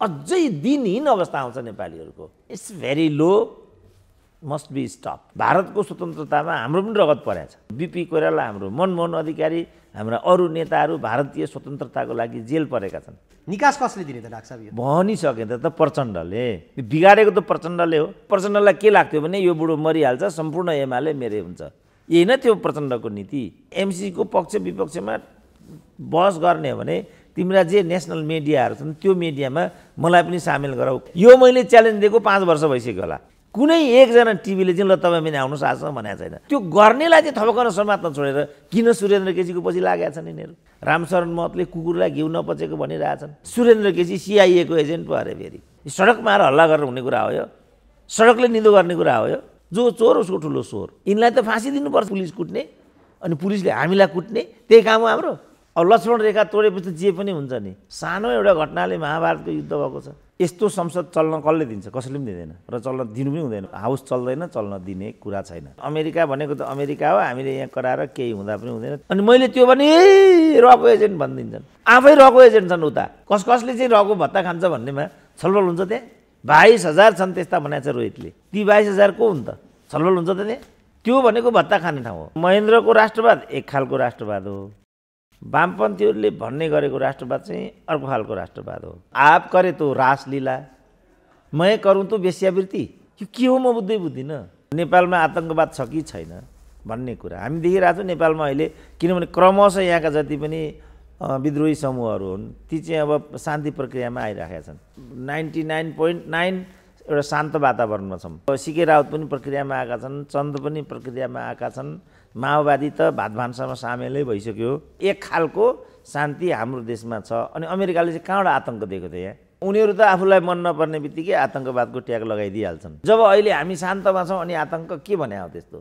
अझै दिनहीन अवस्था आउँछ नेपालीहरूको। It's very low, must be stop. भारतको स्वतन्त्रतामा हाम्रो पनि रगत परेको छ। बिपी कोइराला हाम्रो, मनमोहन अधिकारी, हाम्रा अरू नेताहरू भारतीय स्वतन्त्रताको लागि जेल परेका छन्। निकास कसले दिने त डाक्टर साहब? यो भनिसके त प्रचण्डले बिगारेको त प्रचण्डले हो। प्रचण्डलाई के लाग्थ्यो भने यो बुढो मरिहाल्छ, सम्पूर्ण एमाले मेरै हुन्छ, यही नै थियो प्रचण्डको नीति। एमसीको पक्ष विपक्षमा बहस गर्ने हो भने तिम्रा जे नेसनल मिडियाहरू छन् त्यो मिडियामा मलाई पनि सामेल गराऊ। यो मैले च्यालेन्ज दिएको 5 वर्ष भइसक्यो होला। कुनै एकजना टिभीले चाहिँ ल तपाईँ पनि आउनुहोस् आजसम्म भनेको छैन। त्यो गर्नेलाई चाहिँ थपक्क समात्न छोडेर किन सुरेन्द्र केसीको पछि लागेका छन् यिनीहरू? रामशरण महतले कुकुरलाई घिउ नपचेको भनिरहेछन्। सुरेन्द्र केसी सिआइएको एजेन्ट पो अरे फेरि। सडकमा आएर हल्ला गरेर हुने कुरा हो यो? सडकले निदो गर्ने कुरा हो यो? जो चोर उसको ठुलो चोर। यिनलाई त फाँसी दिनुपर्छ, पुलिस कुट्ने अनि पुलिसले हामीलाई कुट्ने, त्यही काम हो हाम्रो। अब लक्ष्मण रेखा तोडेपछि जे पनि हुन्छ नि। सानो एउटा घटनाले महाभारतको युद्ध भएको छ। यस्तो संसद चल्न कसले दिन्छ? कसैले पनि दिँदैन र चल्न दिनु पनि हुँदैन। हाउस चल्दैन, चल्न दिने कुरा छैन। अमेरिका भनेको त अमेरिका हो, हामीले यहाँ कराएर केही हुँदा पनि हुँदैन। अनि मैले त्यो भने रको एजेन्ट भनिदिन्छन्। आफै रको एजेन्ट छन् उता। कसले चाहिँ रको भत्ता खान्छ भन्नेमा छलफल हुन्छ त्यहाँ। 22,000 छन् त्यस्ता भनेको छ रोहितले। ती 22,000 को हुन् त? छलफल हुन्छ त त्यहाँ? त्यो भनेको भत्ता खाने ठाउँ हो। महेन्द्रको राष्ट्रवाद एक खालको राष्ट्रवाद हो। वामपन्थीहरूले भन्ने गरेको राष्ट्रवाद चाहिँ अर्को खालको राष्ट्रवाद हो। आप करे तो रासलीला, मैं करूँ तो वेश्यावृत्ति। यो के हो म बुझ्दिनँ। नेपालमा आतङ्कवाद छ कि छैन भन्ने कुरा हामी देखिरहेको छौँ नेपालमा अहिले। किनभने क्रमशः यहाँका जति पनि विद्रोही समूहहरू हुन् ती चाहिँ अब शान्ति प्रक्रियामा आइरहेका छन्। 99.9 एउटा शान्त वातावरणमा छौँ। सिके राउत पनि प्रक्रियामा आएका छन्, चन्द पनि प्रक्रियामा आएका छन्, माओवादी त भात भान्सामा सामेलै भइसक्यो। एक खालको शान्ति हाम्रो देशमा छ। अनि अमेरिकाले चाहिँ कहाँबाट आतङ्क दिएको थियो यहाँ? उनीहरू त आफूलाई मन नपर्ने बित्तिकै आतङ्कवादको ट्याग लगाइदिइहाल्छन्। जब अहिले हामी शान्तमा छौँ अनि आतङ्क के भने हो त्यस्तो?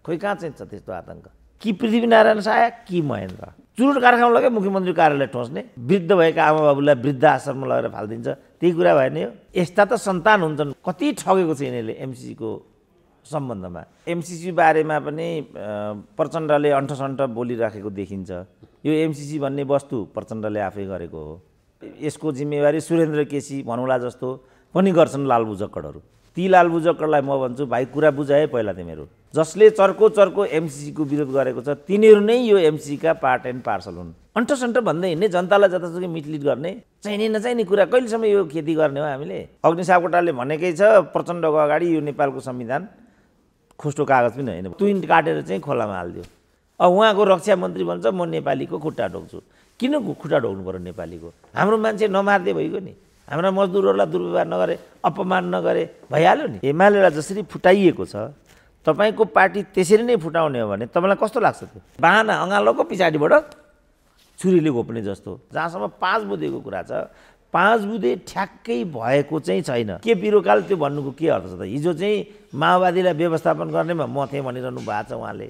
खोइ कहाँ चाहिँ छ त्यस्तो आतङ्क? कि पृथ्वीनारायण शाह कि महेन्द्र? चुरुट कारखाना लगे मुख्यमन्त्री कार्यालय ठोस्ने, वृद्ध भएका आमा बाबुलाई वृद्ध आश्रममा लगेर फालिदिन्छ, त्यही कुरा भएन यो? यस्ता त सन्तान हुन्छन्। कति ठगेको छ यिनीहरूले एमसीसीको सम्बन्धमा। एमसीसी बारेमा पनि प्रचण्डले अन्ठसन्ठ बोलिराखेको देखिन्छ। यो एमसीसी भन्ने वस्तु प्रचण्डले आफै गरेको हो। यसको जिम्मेवारी सुरेन्द्र केसी भनौँला जस्तो पनि गर्छन् लालबुझक्कडहरू। ती लालबुझक्कडलाई म भन्छु भाइ कुरा बुझाए पहिला तिमीहरू। जसले चर्को एमसीसीको विरोध गरेको छ तिनीहरू नै यो एमसीसीका पार्ट एन्ड पार्सल हुन्। अन्ठसन्ठ भन्दै हिँड्ने, जनतालाई जतासुकै मिसलिड गर्ने, चाहिने नचाहिने कुरा कहिलेसम्म यो खेती गर्ने हो हामीले? अग्नि सापकोटाले भनेकै छ प्रचण्डको अगाडि यो नेपालको संविधान खोस्टो कागज पनि होइन, तुइन काटेर चाहिँ खोलामा हालिदियो। अब उहाँको रक्षा मन्त्री भन्छ म नेपालीको खुट्टा ढोक्छु। किन खुट्टा ढोक्नु पर्यो नेपालीको? हाम्रो मान्छे नमार्दै भइगयो नि, हाम्रा मजदुरहरूलाई दुर्व्यवहार नगरे, अपमान नगरे भइहाल्यो नि। एमालेलाई जसरी फुटाइएको छ तपाईँको पार्टी त्यसरी नै फुटाउने हो भने तपाईँलाई कस्तो लाग्छ? त्यो बाहना अँगालोको पछाडिबाट छुरीले घोप्ने जस्तो। जहाँसम्म 5 बुँदेको कुरा छ, 5 बुँदे ठ्याक्कै भएको चाहिँ छैन। के बिरोकाल त्यो भन्नुको के अर्थ छ त? हिजो चाहिँ माओवादीलाई व्यवस्थापन गर्नेमा म थिएँ भनिरहनु भएको छ उहाँले।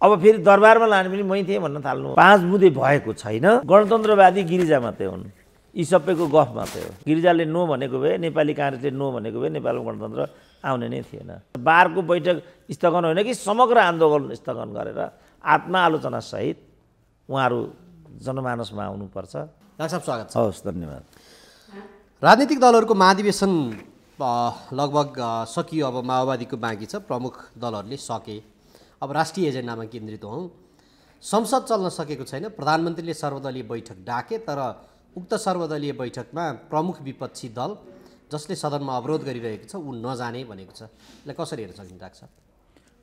अब फेरि दरबारमा लाने पनि मै थिएँ भन्न थाल्नु। 5 बुँदे भएको छैन। गणतन्त्रवादी गिरिजा मात्रै हुन्। यी सबैको गफ मात्रै हो। गिरिजाले नो भनेको भए, नेपाली काङ्ग्रेसले नो भनेको भए नेपालमा गणतन्त्र आउने नै थिएन। बारको बैठक स्थगन होइन कि समग्र आन्दोलन स्थगन गरेर आत्मआलोचनासहित उहाँहरू जनमानसमा आउनुपर्छ। डाक्टर साहब स्वागत छ। हवस्, धन्यवाद। राजनीतिक दलहरूको महाधिवेशन लगभग सकियो। अब माओवादीको बाँकी छ। प्रमुख दलहरूले सके। अब राष्ट्रिय एजेन्डामा केन्द्रित हौँ। संसद चल्न सकेको छैन। प्रधानमन्त्रीले सर्वदलीय बैठक डाके, तर उक्त सर्वदलीय बैठकमा प्रमुख विपक्षी दल जसले सदनमा अवरोध गरिरहेको छ ऊ नजाने भनेको छ। यसलाई कसरी हेर्न सकिन्छ डाक्टर साहब?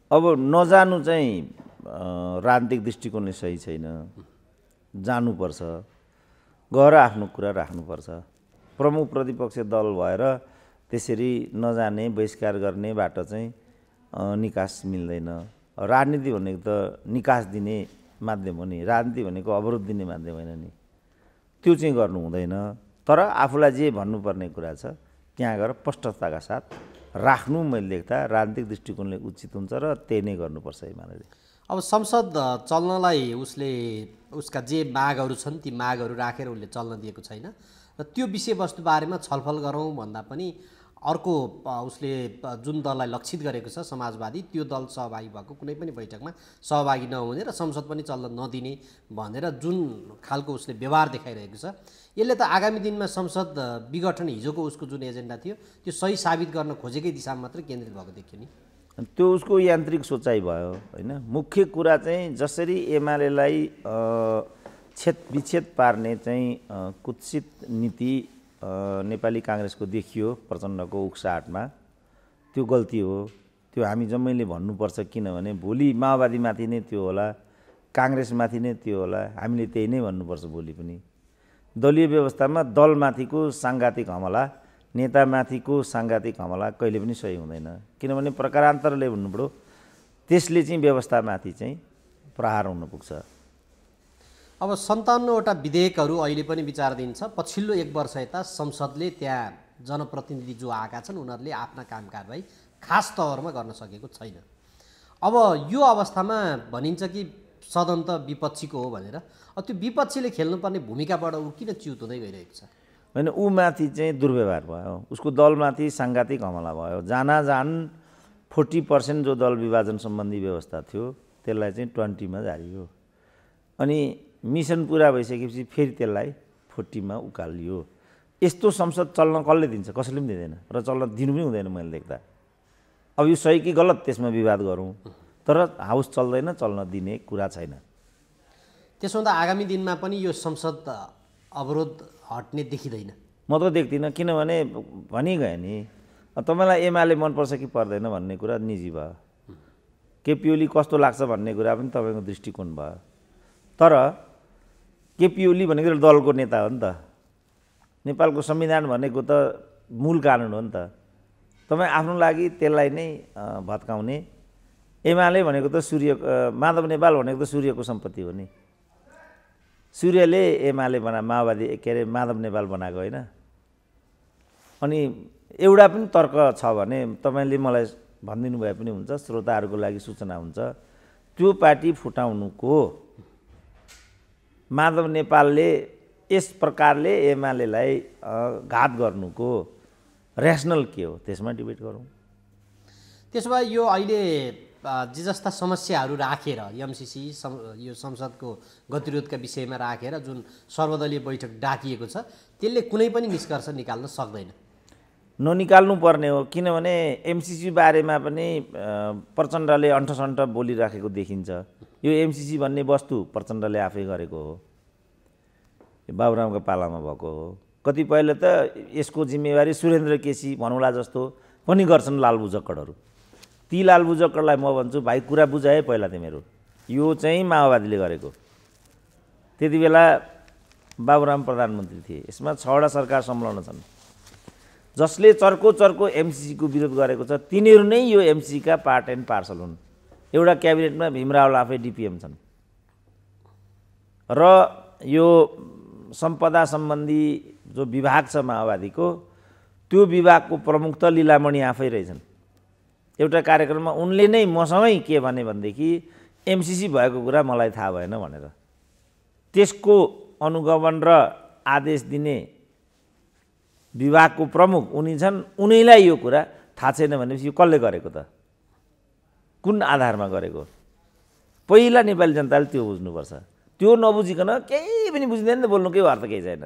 अब नजानु चाहिँ राजनीतिक दृष्टिकोणले सही छैन। जानुपर्छ, गएर आफ्नो कुरा राख्नुपर्छ। प्रमुख प्रतिपक्ष दल भएर त्यसरी नजाने, बहिष्कार गर्ने बाटो चाहिँ निकास मिल्दैन। राजनीति भनेको त निकास दिने माध्यम हो नि, राजनीति भनेको अवरोध दिने माध्यम होइन नि। त्यो चाहिँ गर्नु हुँदैन। तर आफूलाई जे भन्नुपर्ने कुरा छ त्यहाँ गएर स्पष्टताका साथ राख्नु मैले देख्दा राजनीतिक दृष्टिकोणले उचित हुन्छ र त्यही नै गर्नुपर्छ एमाले। अब संसद चल्नलाई उसका जे मागहरू छन् ती मागहरू राखेर उसले चल्न दिएको छैन र त्यो विषयवस्तु बारेमा छलफल गरौँ भन्दा पनि अर्को उसले जुन दललाई लक्षित गरेको छ समाजवादी, त्यो दल सहभागी भएको कुनै पनि बैठकमा सहभागी नहुने र संसद पनि चल्न नदिने भनेर जुन खालको उसले व्यवहार देखाइरहेको छ, यसले त आगामी दिनमा संसद विघटन हिजोको उसको जुन एजेन्डा थियो त्यो सही साबित गर्न खोजेकै दिशामा मात्र केन्द्रित भएको देखियो नि। त्यो उसको यान्त्रिक सोचाइ भयो होइन। मुख्य कुरा चाहिँ जसरी एमालेलाई विच्छेद पार्ने चाहिँ कुत्सित नीति नेपाली काङ्ग्रेसको देखियो प्रचण्डको उक्साहटमा, त्यो गल्ती हो। त्यो हामी जम्मैले भन्नुपर्छ, किनभने भोलि माओवादीमाथि नै त्यो होला, काङ्ग्रेसमाथि नै त्यो होला, हामीले त्यही नै भन्नुपर्छ भोलि पनि। दलीय व्यवस्थामा दलमाथिको साङ्घातिक हमला, नेतामाथिको साङ्घातिक हमला कहिले पनि सही हुँदैन, किनभने प्रकारान्तरले भन्नुपऱ्यो त्यसले चाहिँ व्यवस्थामाथि चाहिँ प्रहार हुन पुग्छ। अब 57वटा विधेयकहरू अहिले पनि विचाराधीन छ। पछिल्लो 1 वर्ष यता संसदले त्यहाँ जनप्रतिनिधि जो आएका छन् उनीहरूले आफ्ना काम कारबाही खास तवरमा गर्न सकेको छैन। अब यो अवस्थामा भनिन्छ कि सदन त विपक्षीको हो भनेर, अब त्यो विपक्षीले खेल्नुपर्ने भूमिकाबाट ऊ किन च्युत हुँदै गइरहेको छ? होइन, ऊ माथि चाहिँ दुर्व्यवहार भयो, उसको दलमाथि साङ्घातिक हमला भयो। जान 40% जो दल विभाजन सम्बन्धी व्यवस्था थियो त्यसलाई चाहिँ 20 मा झारियो, अनि मिसन पुरा भइसकेपछि फेरि त्यसलाई 40 मा उकालियो। यस्तो संसद चल्न कसले दिन्छ? कसैले पनि दिँदैन र चल्न दिनु पनि हुँदैन मैले देख्दा। अब यो सही कि गलत त्यसमा विवाद गरौँ, तर हाउस चल्दैन, चल्न दिने कुरा छैन। त्यसो हुँदा आगामी दिनमा पनि यो संसद अवरोध हट्ने देखिँदैन? म त देख्दिनँ, किनभने भनिगयो नि, तपाईँलाई एमाले मनपर्छ कि पर्दैन भन्ने कुरा निजी भयो, केपी ओली कस्तो लाग्छ भन्ने कुरा पनि तपाईँको दृष्टिकोण भयो। तर केपी ओली भनेको दलको नेता हो नि त, नेपालको संविधान भनेको त मूल कानुन हो नि त। तपाईँ आफ्नो लागि त्यसलाई नै भत्काउने, एमाले भनेको त माधव नेपाल भनेको त सूर्यको सम्पत्ति हो नि। सूर्यले एमाले माओवादी माधव नेपाल बनाएको होइन। अनि एउटा पनि तर्क छ भने तपाईँले मलाई भनिदिनु भए पनि हुन्छ, श्रोताहरूको लागि सूचना हुन्छ। त्यो पार्टी फुटाउनुको, माधव नेपालले यस प्रकारले एमालेलाई घात गर्नुको ऱ्यासनल के हो, त्यसमा डिबेट गरौँ। त्यसो भए यो अहिले जे जस्ता समस्याहरू राखेर एमसिसी यो संसदको गतिरोधका विषयमा राखेर जुन सर्वदलीय बैठक डाकिएको छ, त्यसले कुनै पनि निष्कर्ष निकाल्न सक्दैन? ननिकाल्नु पर्ने हो, किनभने एमसिसी बारेमा पनि प्रचण्डले अन्ठसन्ठ बोलिराखेको देखिन्छ। यो एमसिसी भन्ने वस्तु प्रचण्डले आफै गरेको हो, बाबुरामको पालामा भएको हो। कतिपयले त यसको जिम्मेवारी सुरेन्द्र केसी भनौँला जस्तो पनि गर्छन् लालबुझक्कडहरू। ती लालबुझक्कडलाई म भन्छु, भाइ कुरा बुझाए पहिला तिमीहरू, यो चाहिँ माओवादीले गरेको। त्यति बेला बाबुराम प्रधानमन्त्री थिए, यसमा 6वटा सरकार संलग्न छन्। जसले चर्को एमसिसीको विरोध गरेको छ तिनीहरू नै यो एमसिसीका पार्ट एन्ड पार्सल हुन्। एउटा क्याबिनेटमा भीमराव आफै डिपिएम छन् र यो सम्पदा सम्बन्धी जो विभाग छ माओवादीको, त्यो विभागको प्रमुख त लीलामणि आफै रहेछन्। एउटा कार्यक्रममा उनले नै मसँगै के भनेदेखि एमसिसी भएको कुरा मलाई थाहा भएन भनेर, त्यसको अनुगमन र आदेश दिने विभागको प्रमुख उनी छन्। उनीलाई यो कुरा थाहा छैन भनेपछि यो कसले गरेको त? कुन आधारमा गरेको? पहिला नेपाली जनताले त्यो बुझ्नुपर्छ। त्यो नबुझिकन केही पनि बुझ्दैन त बोल्नु केही अर्थ केही छैन।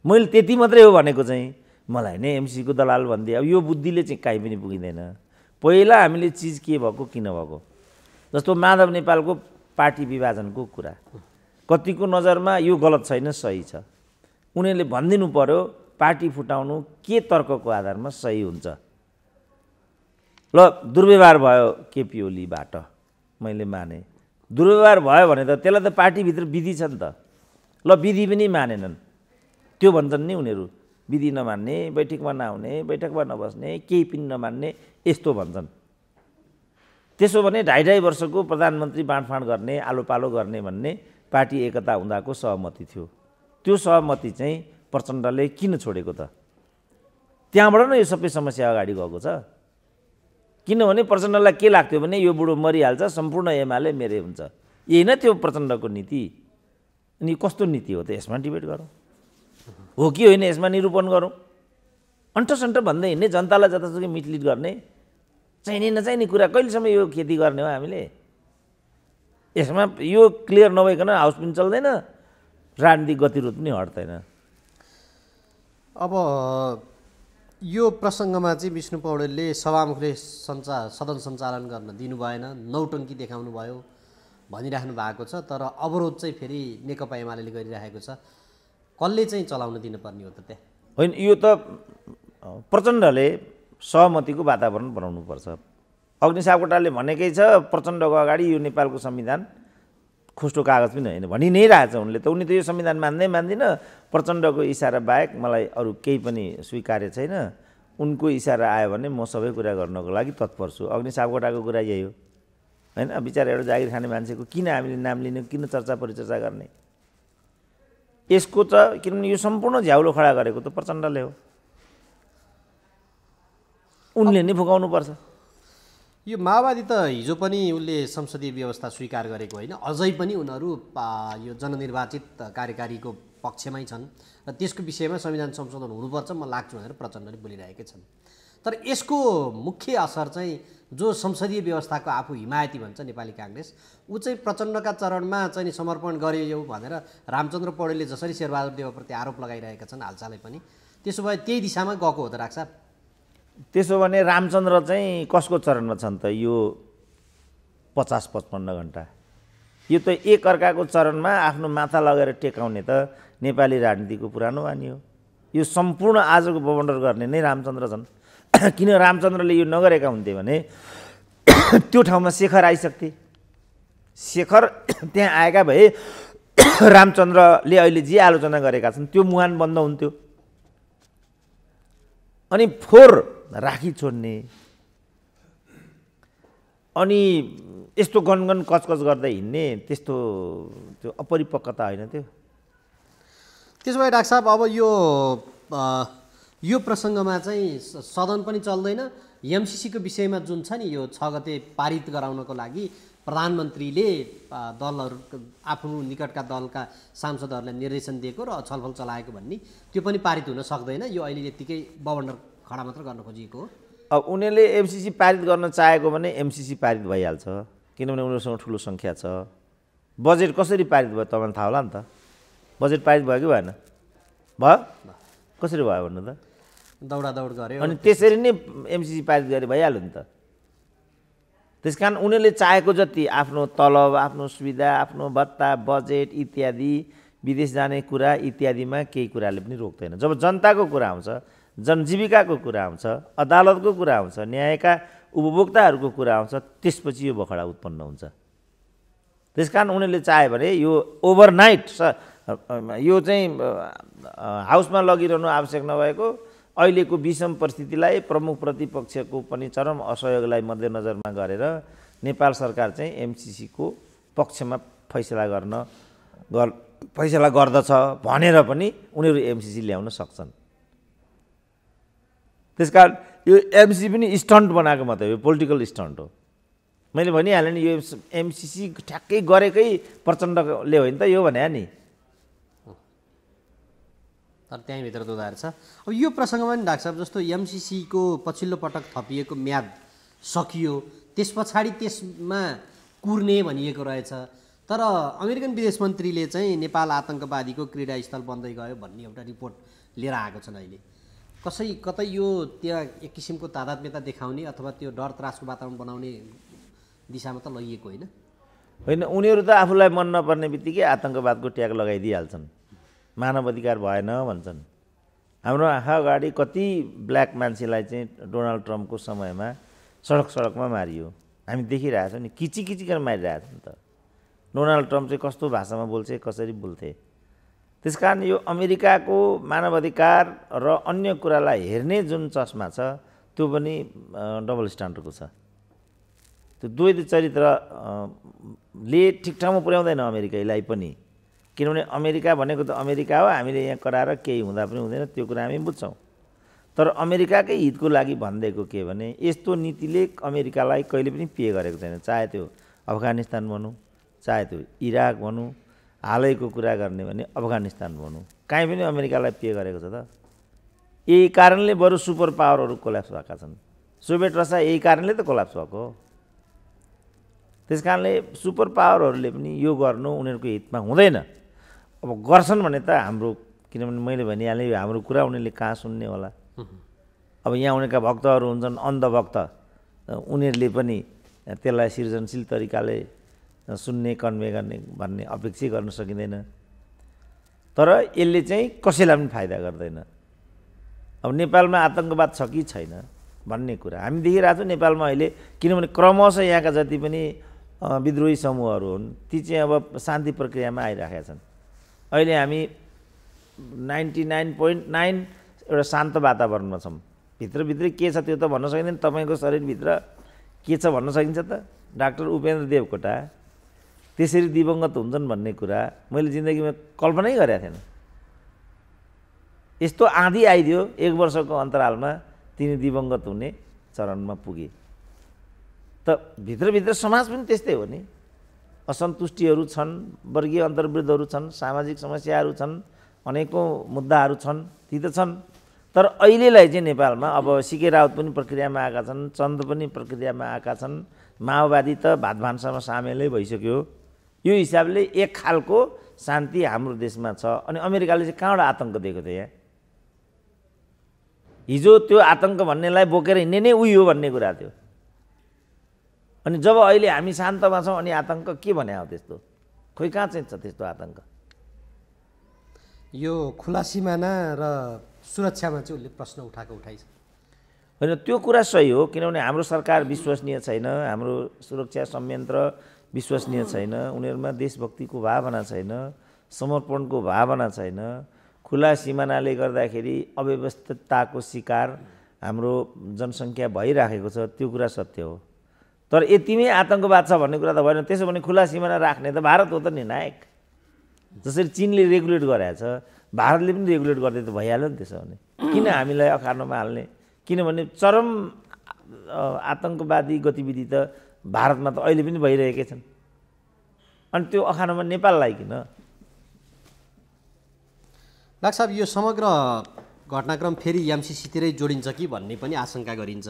मैले त्यति मात्रै हो भनेको चाहिँ मलाई नै एमसिसीको दलाल भनिदिए। अब यो बुद्धिले चाहिँ काहीँ पनि पुगिँदैन। पहिला हामीले चिज के भएको किन भएको, जस्तो माधव नेपालको पार्टी विभाजनको कुरा, कतिको नजरमा यो गलत छैन, सही छ। उनीहरूले भनिदिनु पर्यो पार्टी फुटाउनु के तर्कको आधारमा सही हुन्छ। ल, दुर्व्यवहार भयो केपी ओलीबाट, मैले माने। दुर्व्यवहार भयो भने त त्यसलाई त पार्टीभित्र विधि छ नि त। ल, विधि पनि मानेनन्, त्यो भन्छन् नि उनीहरू, विधि नमान्ने, बैठकमा नआउने, बैठकमा नबस्ने, केही पनि नमान्ने, यस्तो भन्छन्। त्यसो भने 2.5 वर्षको प्रधानमन्त्री बाँडफाँड गर्ने, आलो पालो गर्ने भन्ने पार्टी एकता हुँदाको सहमति थियो। त्यो सहमति चाहिँ प्रचण्डले किन छोडेको त? त्यहाँबाट नै यो सबै समस्या अगाडि गएको छ। किनभने प्रचण्डलाई के लाग्थ्यो भने यो बुढो मरिहाल्छ, सम्पूर्ण एमाले मेरै हुन्छ। यही न थियो प्रचण्डको नीति। अनि कस्तो नीति हो त? यसमा डिबेट गरौँ, हो कि होइन यसमा निरूपण गरौँ, अन्टसन्ट भन्दै हिँड्ने, जनतालाई जतासुकै मिसलिड गर्ने, चाहिने नचाहिने कुरा कहिलेसम्म यो खेती गर्ने हो हामीले? यसमा यो क्लियर नभइकन हाउस पनि चल्दैन, राजनीतिक गतिरोध पनि हट्दैन। अब यो प्रसङ्गमा चाहिँ विष्णु पौडेलले सभामुखले सदन सञ्चालन गर्न दिनु भएन, नौटङ्की देखाउनु भयो भनिराख्नु भएको छ। तर अवरोध चाहिँ फेरि नेकपा एमाले गरिरहेको छ। कसले चाहिँ चलाउन दिनुपर्ने हो त त्यहाँ? होइन, यो त प्रचण्डले सहमतिको वातावरण बनाउनुपर्छ। अग्नि सापकोटाले भनेकै छ प्रचण्डको अगाडि यो नेपालको संविधान खोस्टो कागज पनि होइन भनि नै रहेछ उनले त। उनी त यो संविधान मान्दैन, प्रचण्डको इसारा बाहेक मलाई अरू केही पनि स्वीकार्य छैन। उनको इसारा आयो भने म सबै कुरा गर्नको लागि तत्पर छु। अग्नि सापकोटाको कुरा यही हो होइन। बिचरा एउटा जागिर खाने मान्छेको किन हामीले नाम लिने, किन चर्चा परिचर्चा गर्ने? यसको त किनभने यो सम्पूर्ण झ्याउलो खडा गरेको त प्रचण्डले हो, उनले नै फुकाउनुपर्छ। यो माओवादी त हिजो पनि उसले संसदीय व्यवस्था स्वीकार गरेको होइन, अझै पनि उनीहरू यो जननिर्वाचित कार्यकारीको पक्षमै छन् र त्यसको विषयमा संविधान संशोधन हुनुपर्छ म लाग्छु भनेर प्रचण्डले बोलिरहेकै छन्। तर यसको मुख्य असर चाहिँ जो संसदीय व्यवस्थाको आफू हिमायती भन्छ नेपाली काङ्ग्रेस, ऊ चाहिँ प्रचण्डका चरणमा चाहिँ समर्पण गरियो भनेर रामचन्द्र पौडेलले जसरी शेरबहादुर देवप्रति आरोप लगाइरहेका छन् हालसालै पनि, त्यसो भए त्यही दिशामा गएको हो त राख्छ? त्यसो भने रामचन्द्र चाहिँ कसको चरणमा छन् त? यो 50-55 घन्टा यो त एक अर्काको चरणमा आफ्नो माथा लगेर टेकाउने त नेपाली राजनीतिको पुरानो बानी हो। यो सम्पूर्ण आजको बवन्डर गर्ने नै रामचन्द्र छन्। किन रामचन्द्रले यो नगरेका हुन्थे भने त्यो ठाउँमा शेखर आइसक्थे। शेखर त्यहाँ आएका भए रामचन्द्रले अहिले जे आलोचना गरेका छन् त्यो मुहान बन्द हुन्थ्यो। अनि फोहोर राखी छोड्ने, अनि यस्तो गनगन कचकच गर्दै हिँड्ने, त्यस्तो त्यो अपरिपक्वता होइन त्यो। त्यसो भए डाक्टर साहब, अब यो प्रसङ्गमा चाहिँ सदन पनि चल्दैन। एमसिसीको विषयमा जुन छ नि, यो 6 गते पारित गराउनको लागि प्रधानमन्त्रीले दलहरू आफ्नो निकटका दलका सांसदहरूलाई निर्देशन दिएको र छलफल चलाएको भन्ने, त्यो पनि पारित हुन सक्दैन। यो अहिले यत्तिकै बवन्डर खडा मात्र गर्न खोजिएको हो। अब उनीहरूले एमसिसी पारित गर्न चाहेको भने एमसिसी पारित भइहाल्छ, किनभने उनीहरूसँग ठुलो सङ्ख्या छ। बजेट कसरी पारित भयो तपाईँलाई थाहा होला नि त? बजेट पारित भयो कि भएन? भयो? कसरी भयो भन्नु त? दौडादौड गऱ्यो, अनि त्यसरी नै एमसिसी पारित गरे भइहाल्यो नि त। त्यस कारण उनीहरूले चाहेको जति आफ्नो तलब, आफ्नो सुविधा, आफ्नो भत्ता, बजेट इत्यादि, विदेश जाने कुरा इत्यादिमा केही कुराले पनि रोक्दैन। जब जनताको कुरा आउँछ, जनजीविकाको कुरा आउँछ, अदालतको कुरा आउँछ, न्यायका उपभोक्ताहरूको कुरा आउँछ, त्यसपछि यो बखडा उत्पन्न हुन्छ। त्यसकारण उनीहरूले चाहे भने यो ओभरनाइट यो चाहिँ हाउसमा लगिरहनु आवश्यक नभएको अहिलेको विषम परिस्थितिलाई, प्रमुख प्रतिपक्षको पनि चरम असहयोगलाई मध्यनजरमा गरेर नेपाल सरकार चाहिँ एमसिसीको पक्षमा फैसला गर्दछ भनेर पनि उनीहरू एमसिसी ल्याउन सक्छन्। त्यसकारण यो एमसिसी पनि स्टन्ट बनाएको मात्रै हो, पोलिटिकल स्टन्ट हो। मैले भनिहालेँ नि, यो एमसिसी ठ्याक्कै गरेकै प्रचण्डले हो नि त यो भने नि। तर त्यहीँभित्र दोधार छ। अब यो प्रसङ्गमा पनि डाक्टर साहब, जस्तो एमसिसीको पछिल्लो पटक थपिएको म्याद सकियो, त्यस पछाडि त्यसमा कुर्ने भनिएको रहेछ। तर अमेरिकन विदेश मन्त्रीले चाहिँ नेपाल आतङ्कवादीको क्रीडास्थल बन्दै गयो भन्ने एउटा रिपोर्ट लिएर आएको छन् अहिले। कतै यो त्यहाँ एक किसिमको तादात्म्यता देखाउने अथवा त्यो डर त्रासको वातावरण बनाउने दिशामा त लगिएको होइन? होइन, उनीहरू त आफूलाई मन नपर्ने बित्तिकै आतङ्कवादको ट्याग लगाइदिइहाल्छन्, मानव अधिकार भएन भन्छन्। हाम्रो आँखा अगाडि कति ब्ल्याक मान्छेलाई चाहिँ डोनाल्ड ट्रम्पको समयमा सडकमा मारियो, हामी देखिरहेछौँ नि, किचिकिचिकन मारिरहेछ नि त। डोनाल्ड ट्रम्प चाहिँ कस्तो भाषामा बोल्छे, कसरी बोल्थे? त्यसकारण यो अमेरिकाको मानवाधिकार र अन्य कुरालाई हेर्ने जुन चस्मा छ त्यो पनि डबल स्ट्यान्डर्डको छ। त्यो द्वैत चरित्रले ठिक ठाउँमा पुर्याउँदैन अमेरिकालाई पनि, किनभने अमेरिका भनेको त अमेरिका हो, हामीले यहाँ कराएर केही हुँदा पनि हुँदैन, त्यो कुरा हामी बुझ्छौँ। तर अमेरिकाकै हितको लागि भनिदिएको के भने यस्तो नीतिले अमेरिकालाई कहिले पनि पे गरेको छैन। चाहे त्यो अफगानिस्तान भनौँ, चाहे त्यो इराक भनौँ, हालैको कुरा गर्ने भने अफगानिस्तान भनौँ, काहीँ पनि अमेरिकालाई पे गरेको छ त? यही कारणले बरु सुपर पावरहरू कोल्याप्स भएका छन्। सोभियत रसिया यही कारणले त कोल्याप्स भएको हो। त्यस कारणले सुपर पावरहरूले पनि यो गर्नु उनीहरूको हितमा हुँदैन। अब गर्छन् भने त हाम्रो, किनभने मैले भनिहालेँ हाम्रो कुरा उनीहरूले कहाँ सुन्ने होला। अब यहाँ उनीहरूका भक्तहरू हुन्छन् अन्धभक्त, उनीहरूले पनि त्यसलाई सृजनशील तरिकाले सुन्ने कन्भे गर्ने भन्ने अपेक्षा गर्न सकिँदैन। तर यसले चाहिँ कसैलाई पनि फाइदा गर्दैन। अब नेपालमा आतङ्कवाद छ कि छैन भन्ने कुरा हामी देखिरहेको छौँ नेपालमा अहिले, किनभने क्रमशः यहाँका जति पनि विद्रोही समूहहरू हुन् ती चाहिँ अब शान्ति प्रक्रियामा आइराखेका छन्। अहिले हामी 99.9 एउटा शान्त वातावरणमा छौँ। भित्रभित्रै के छ त्यो त भन्न सकिँदैन। तपाईँको शरीरभित्र के छ भन्न सकिन्छ त? डाक्टर उपेन्द्र देवकोटा त्यसरी दिवंगत हुन्छन् भन्ने कुरा मैले जिन्दगीमा कल्पनै गरेको थिएन। यस्तो आँधी आइदियो 1 वर्षको अन्तरालमा तिनी दिवंगत हुने चरणमा पुगे। त भित्रभित्र समाज पनि त्यस्तै हो नि। असन्तुष्टिहरू छन्, वर्गीय अन्तर्वृद्धहरू छन्, सामाजिक समस्याहरू छन्, अनेकौँ मुद्दाहरू छन्, ती त छन्। तर अहिलेलाई चाहिँ नेपालमा अब सीके राउत पनि प्रक्रियामा आएका छन्, चन्द पनि प्रक्रियामा आएका छन्, माओवादी त भात भान्सामा सामेलै भइसक्यो। यो हिसाबले एक खालको शान्ति हाम्रो देशमा छ। अनि अमेरिकाले चाहिँ कहाँबाट आतङ्क दिएको थियो? यहाँ हिजो त्यो आतङ्क भन्नेलाई बोकेर हिँड्ने नै उही हो भन्ने कुरा थियो। अनि जब अहिले हामी शान्तमा छौँ अनि आतङ्क के भने हो त्यस्तो? खोइ कहाँ चाहिँ छ त्यस्तो आतङ्क? यो खुला सिमाना र सुरक्षामा चाहिँ उसले प्रश्न उठाइछ। होइन, त्यो कुरा सही हो, किनभने हाम्रो सरकार विश्वसनीय छैन, हाम्रो सुरक्षा संयन्त्र विश्वसनीय छैन, उनीहरूमा देशभक्तिको भावना छैन, समर्पणको भावना छैन। खुला सिमानाले गर्दाखेरि अव्यवस्थितताको शिकार हाम्रो जनसङ्ख्या भइराखेको छ, त्यो कुरा सत्य हो। तर यतिमै आतङ्कवाद छ भन्ने कुरा त भएन। त्यसो भने खुला सिमाना राख्ने त भारत हो त निर्णायक। जसरी चीनले रेगुलेट गरेको छ, भारतले पनि रेगुलेट गर्दै त भइहाल्यो नि। त्यसो भने किन हामीलाई अखार्नमा हाल्ने? किनभने चरम आतङ्कवादी गतिविधि त भारतमा त अहिले पनि भइरहेकै छन्। अनि त्यो अखार्नमा नेपाललाई किन? डाक्टर साहब, यो समग्र घटनाक्रम फेरि एमसीसीतिरै जोडिन्छ कि भन्ने पनि आशंका गरिन्छ।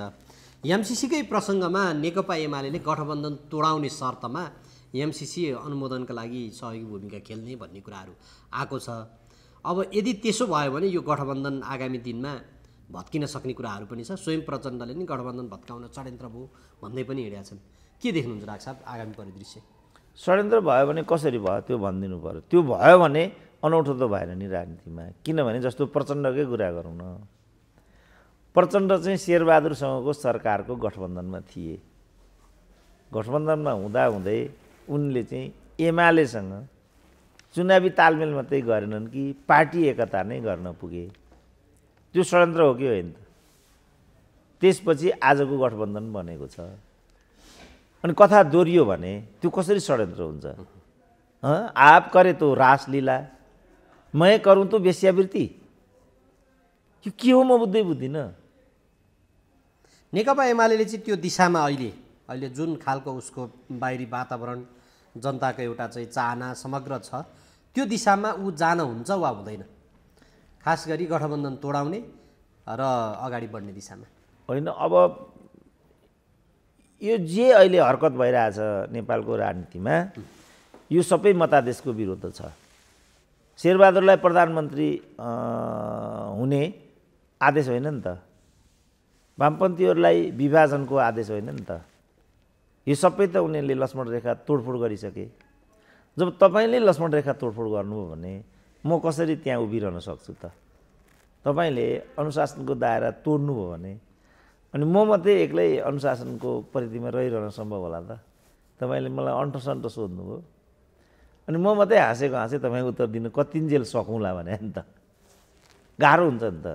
एमसीसीकै प्रसङ्गमा नेकपा एमाले गठबन्धन तोडाउने शर्तमा एमसीसी अनुमोदनका लागि सहयोगी भूमिका खेल्ने भन्ने कुराहरू आएको छ। अब यदि त्यसो भयो भने यो गठबन्धन आगामी दिनमा भत्किन सक्ने कुराहरू पनि छ। स्वयं प्रचण्डले नि गठबन्धन भत्काउन षड्यन्त्र भयो भन्दै पनि हिँडेका छन्। के देख्नुहुन्छ डाक्टर साहब आगामी परिदृश्य? षड्यन्त्र भयो भने कसरी भयो त्यो भनिदिनु पर्यो। त्यो भयो भने अनौठो त भएन नि राजनीतिमा। किनभने जस्तो प्रचण्डकै कुरा गरौँ न, प्रचण्ड चाहिँ शेरबहादुरसँगको सरकारको गठबन्धनमा थिए। गठबन्धनमा हुँदाहुँदै उनले चाहिँ एमालेसँग चुनावी तालमेल मात्रै गरेनन् कि पार्टी एकता नै गर्न पुगे। त्यो षड्यन्त्र हो कि होइन त? त्यसपछि आजको गठबन्धन बनेको छ। अनि कथा दोहोरियो भने त्यो कसरी षड्यन्त्र हुन्छ? आप करे तो रासलीला, मैं करूँ तो वेश्यावृत्ति। यो के हो म बुझ्दिनँ। नेकपा एमाले चाहिँ त्यो दिशामा अहिले जुन खालको उसको बाहिरी वातावरण, जनताको एउटा चाहिँ चाहना समग्र छ, त्यो दिशामा ऊ जान हुन्छ वा हुँदैन? खास गरी गठबन्धन तोडाउने र अगाडि बढ्ने दिशामा। होइन, अब यो जे अहिले हरकत भइरहेछ नेपालको राजनीतिमा, यो सबै मतादेशको विरुद्ध छ। शेरबहादुरलाई प्रधानमन्त्री हुने आदेश होइन नि त, वामपन्थीहरूलाई विभाजनको आदेश होइन नि त। यो सबै त उनीहरूले लक्ष्मण रेखा तोडफोड गरिसके। जब तपाईँले लक्ष्मण रेखा तोडफोड गर्नुभयो भने म कसरी त्यहाँ उभिरहन सक्छु त? तपाईँले अनुशासनको दायरा तोड्नुभयो भने अनि म मात्रै एक्लै अनुशासनको परिधिमा रहिरहन सम्भव होला त? तपाईँले मलाई अन्टो सोध्नुभयो अनि म मात्रै हाँसेको तपाईँ उत्तर दिनु कतिन्जेल सकौँला भने नि त गाह्रो हुन्छ नि त।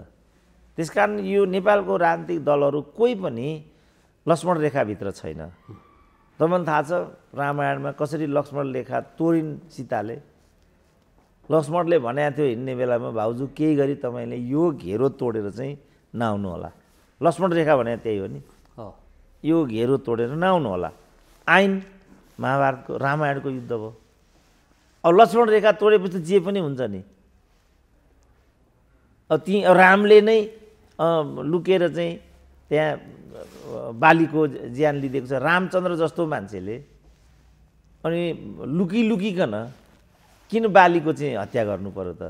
त्यसकारण यो नेपालको राजनीतिक दलहरू कोही पनि लक्ष्मण रेखाभित्र छैन। तपाईँलाई थाहा छ रामायणमा कसरी लक्ष्मण रेखा तोडिन् सीताले? लक्ष्मणले भनेको थियो हिँड्ने बेलामा, भाउजू केही गरी तपाईँले यो घेरो तोडेर चाहिँ नआउनु होला। लक्ष्मण रेखा भने त्यही हो नि, यो घेरो तोडेर नआउनु होला। आइन महाभारतको रामायणको युद्ध भयो। अब लक्ष्मण रेखा तोडेपछि जे पनि हुन्छ नि। अब रामले नै लुकेर चाहिँ त्यहाँ बालीको ज्यान लिइदिएको छ। रामचन्द्र जस्तो मान्छेले अनि लुकिकन किन बालीको चाहिँ हत्या गर्नु पर्यो त?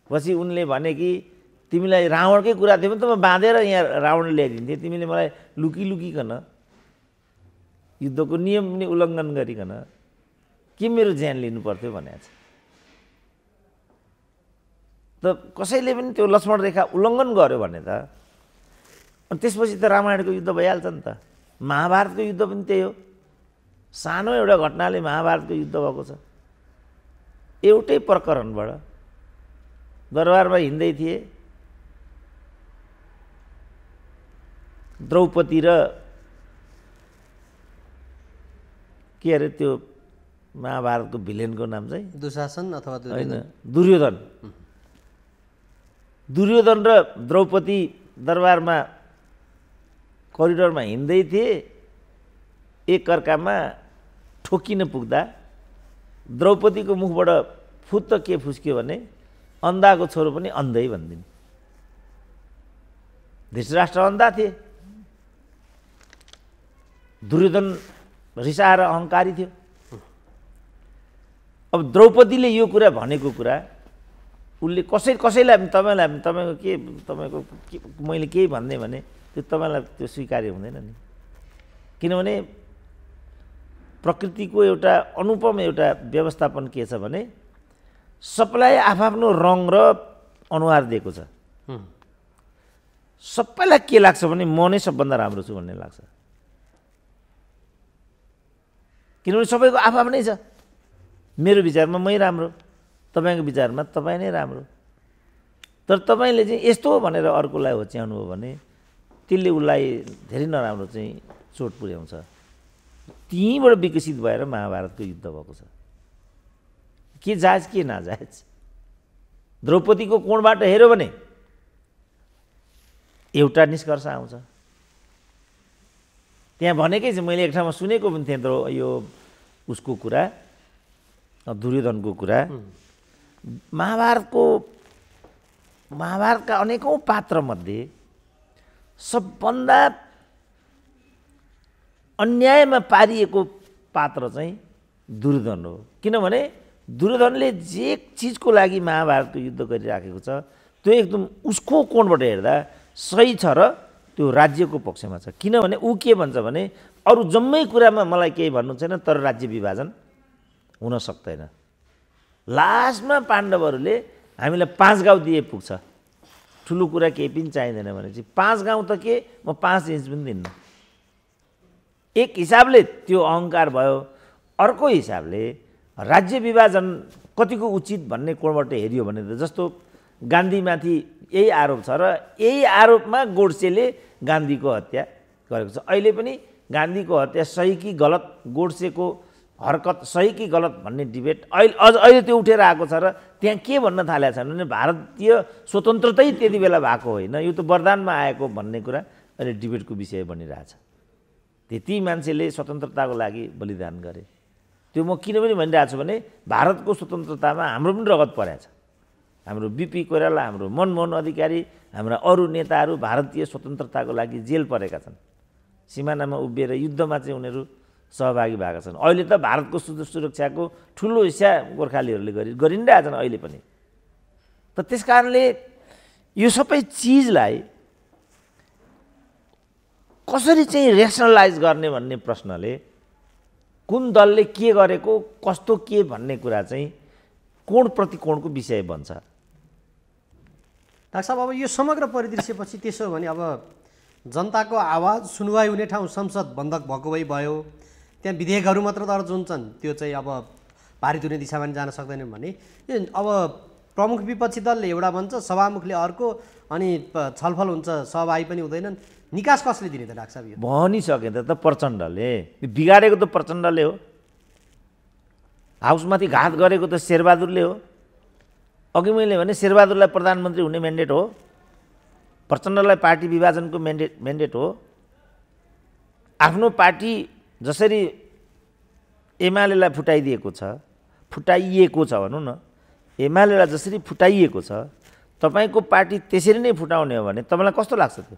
पछि उनले भने कि तिमीलाई रावणकै कुरा थियो भने त म बाँधेर यहाँ रावण ल्याइदिन्थेँ, तिमीले मलाई लुकिकन युद्धको नियम पनि उल्लङ्घन गरिकन के मेरो ज्यान लिनु पर्थ्यो भनेको छ। त कसैले पनि त्यो लक्ष्मण रेखा उल्लङ्घन गर्यो भने त अनि त्यसपछि त रामायणको युद्ध भइहाल्छ नि त। महाभारतको युद्ध पनि त्यही हो, सानो एउटा घटनाले महाभारतको युद्ध भएको छ। एउटै प्रकरणबाट दरबारमा हिँड्दै थिए, द्रौपदी र के अरे त्यो महाभारतको भिलेनको नाम चाहिँ दुशासन अथवा होइन दुर्योधन। दुर्योधन र द्रौपदी दरबारमा करिडोरमा हिँड्दै थिए, एकअर्कामा ठोकिन पुग्दा द्रौपदीको मुखबाट फुत्त के फुस्क्यो भने अन्धाको छोरो पनि अन्धै भनिदिनु। धृतराष्ट्र अन्धा थिए, दुर्योधन रिसाएर अहङ्कारी थियो। अब द्रौपदीले यो कुरा भनेको कुरा उसले कसैलाई तपाईँको के मैले केही भन्दै भने त्यो तपाईँलाई त्यो स्वीकार्य हुँदैन नि। किनभने प्रकृतिको एउटा अनुपम एउटा व्यवस्थापन के छ भने सबैलाई आफ्नो रङ र अनुहार दिएको छ। सबैलाई के लाग्छ भने म नै सबभन्दा राम्रो छु भन्ने लाग्छ, किनभने सबैको आफ्नै छ। मेरो विचारमा मै राम्रो, तपाईँको विचारमा तपाईँ नै राम्रो। तर तपाईँले चाहिँ यस्तो भनेर अर्कोलाई होच्याउनु हो भने त्यसले उसलाई धेरै नराम्रो चाहिँ चोट पुर्याउँछ। त्यहीँबाट विकसित भएर महाभारतको युद्ध भएको छ। के जायज के नाजायज, द्रौपदीको कोणबाट हेऱ्यो भने एउटा निष्कर्ष आउँछ। त्यहाँ भनेकै चाहिँ मैले एक ठाउँमा सुनेको पनि थिएँ यो उसको कुरा, दुर्योधनको कुरा। महाभारतका अनेकौँ पात्रमध्ये सबभन्दा अन्यायमा पारिएको पात्र चाहिँ दुर्योधन हो। किनभने दुर्योधनले जे चिजको लागि महाभारतको युद्ध गरिराखेको छ त्यो एकदम उसको कोणबाट हेर्दा सही छ र त्यो राज्यको पक्षमा छ। किनभने ऊ के भन्छ भने अरू जम्मै कुरामा मलाई केही भन्नु छैन, तर राज्य विभाजन हुन सक्दैन। लास्टमा पाण्डवहरूले हामीलाई 5 गाउँ दिए पुग्छ, ठुलो कुरा केही पनि चाहिँदैन भने चाहिँ 5 गाउँ त के म 5 इन्च पनि दिन्न। एक हिसाबले त्यो अहङ्कार भयो, अर्को हिसाबले राज्य विभाजन कतिको उचित भन्ने कोणबाट हेरियो भने त जस्तो गान्धीमाथि यही आरोप छ र यही आरोपमा गोडसेले गान्धीको हत्या गरेको छ। अहिले पनि गान्धीको हत्या सही कि गलत, गोडसेको हरकत सही कि गलत भन्ने डिबेट अहिले त्यो उठेर आएको छ। र त्यहाँ के भन्न थालेको छ भने भारतीय स्वतन्त्रतै त्यति बेला भएको होइन, यो त वरदानमा आएको भन्ने कुरा अहिले डिबेटको विषय बनिरहेछ। त्यति मान्छेले स्वतन्त्रताको लागि बलिदान गरे। त्यो म किन पनि भनिरहेको छु भने भारतको स्वतन्त्रतामा हाम्रो पनि रगत परेको छ। हाम्रो बिपी कोइराला, हाम्रो मनमोहन अधिकारी, हाम्रा अरू नेताहरू भारतीय स्वतन्त्रताको लागि जेल परेका छन्। सिमानामा उभिएर युद्धमा चाहिँ उनीहरू सहभागी भएका छन्। अहिले त भारतको सुरक्षाको ठुलो हिस्सा गोर्खालीहरूले गरिरहेछन् अहिले पनि। त त्यस कारणले यो सबै चिजलाई कसरी चाहिँ रेसनलाइज गर्ने भन्ने प्रश्नले कुन दलले के गरेको कस्तो के भन्ने कुरा चाहिँ कोण प्रतिकोणको विषय बन्छ। डाक्टर साहब, अब यो समग्र परिदृश्यपछि त्यसो हो भने अब जनताको आवाज सुनवाई हुने ठाउँ संसद बन्धक भएको भई भयो, त्यहाँ विधेयकहरू मात्र दर्ज हुन्छन्, त्यो चाहिँ अब पारित हुने दिशामा पनि जान सक्दैनन् भने अब प्रमुख विपक्षी दलले एउटा भन्छ, सभामुखले अर्को, अनि छलफल हुन्छ, सहभागी पनि हुँदैनन्। निकास कसले दिने त डाक्टर साहब? यो भनिसके त प्रचण्डले बिगारेको त प्रचण्डले हो, हाउसमाथि घात गरेको त शेरबहादुरले हो। अघि मैले भने शेरबहादुरलाई प्रधानमन्त्री हुने म्यान्डेट हो, प्रचण्डलाई पार्टी विभाजनको म्यान्डेट हो। आफ्नो पार्टी जसरी एमालेलाई फुटाइएको छ भनौँ न, एमालेलाई जसरी फुटाइएको छ तपाईँको पार्टी त्यसरी नै फुटाउने हो भने तपाईँलाई कस्तो लाग्छ त्यो?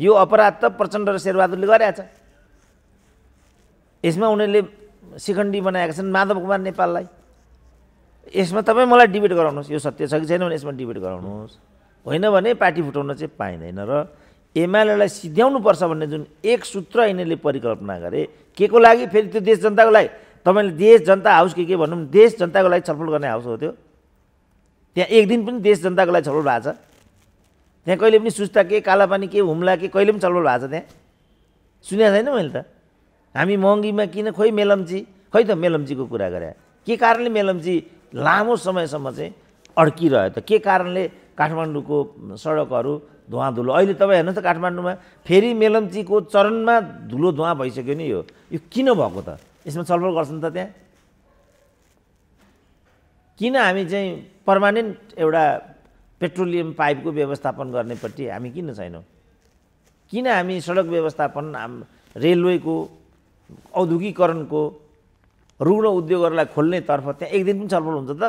यो अपराध त प्रचण्ड र शेरबहादुरले गरेछ। यसमा उनीहरूले शिखण्डी बनाएका छन् माधव कुमार नेपाललाई। यसमा तपाईँ मलाई डिबेट गराउनुहोस्, यो सत्य छ कि छैन भने यसमा डिबेट गराउनुहोस्। होइन भने पार्टी फुटाउन चाहिँ पाइँदैन। र एमालेलाई सिध्याउनुपर्छ भन्ने जुन एक सूत्र यिनीहरूले परिकल्पना गरे, के को लागि? फेरि त्यो देश जनताको लागि। तपाईँले देश जनता हाउस के भनौँ, देश जनताको लागि छलफल गर्ने हाउस हो त्यो। त्यहाँ एक दिन पनि देश जनताको लागि छलफल भएको छ? त्यहाँ कहिले पनि सुस्ता के, कालापानी के, हुम्ला के कहिले पनि छलफल भएको छ? त्यहाँ सुनेको छैन मैले त। हामी महँगीमा किन खोइ मेलम्ची, खोइ त मेलम्चीको कुरा गरे। के कारणले मेलम्ची लामो समयसम्म चाहिँ अड्किरह्यो त? के कारणले काठमाडौँको सडकहरू धुवाँ धुलो? अहिले तपाईँ हेर्नुहोस् त काठमाडौँमा फेरि मेलम्चीको चरणमा धुलो धुवाँ भइसक्यो नि। यो किन भएको त? यसमा छलफल गर्छन् त त्यहाँ? किन हामी चाहिँ पर्मानेन्ट एउटा पेट्रोलियम पाइपको व्यवस्थापन गर्नेपट्टि हामी किन छैनौँ? किन हामी सडक व्यवस्थापन, रेलवेको, औद्योगिकरणको, रुग्ण उद्योगहरूलाई खोल्नेतर्फ त्यहाँ एक दिन पनि छलफल हुन्छ त?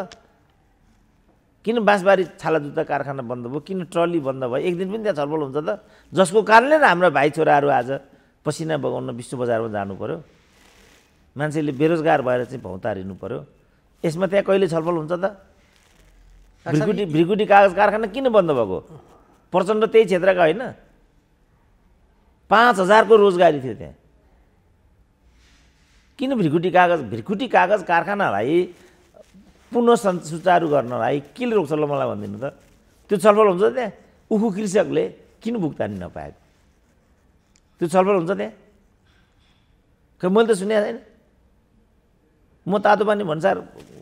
किन बाँसबारी छाला जुत्ता कारखाना बन्द भयो? किन ट्रली बन्द भयो? एक दिन पनि त्यहाँ छलफल हुन्छ त? जसको कारणले हाम्रा भाइ छोराहरू आज पसिना बगाउन विश्व बजारमा जानु पर्यो, मान्छेले बेरोजगार भएर चाहिँ भौतारिनु पर्यो। यसमा त्यहाँ कहिले छलफल हुन्छ त? भ्रिकुटी कागज कारखाना किन बन्द भएको? प्रचण्ड त्यही क्षेत्रका होइन? 5000 को रोजगारी थियो त्यहाँ। किन भ्रिकुटी कागज कारखानालाई पुनः सुचारू गर्नलाई के रोक्छ ल मलाई भनिदिनु त? त्यो छलफल हुन्छ त्यहाँ? उखु कृषकले किन भुक्तानी नपाएको? त्यो छलफल हुन्छ त्यहाँ? खै मैले त सुनेको छैन। म तातोपानी भन्सार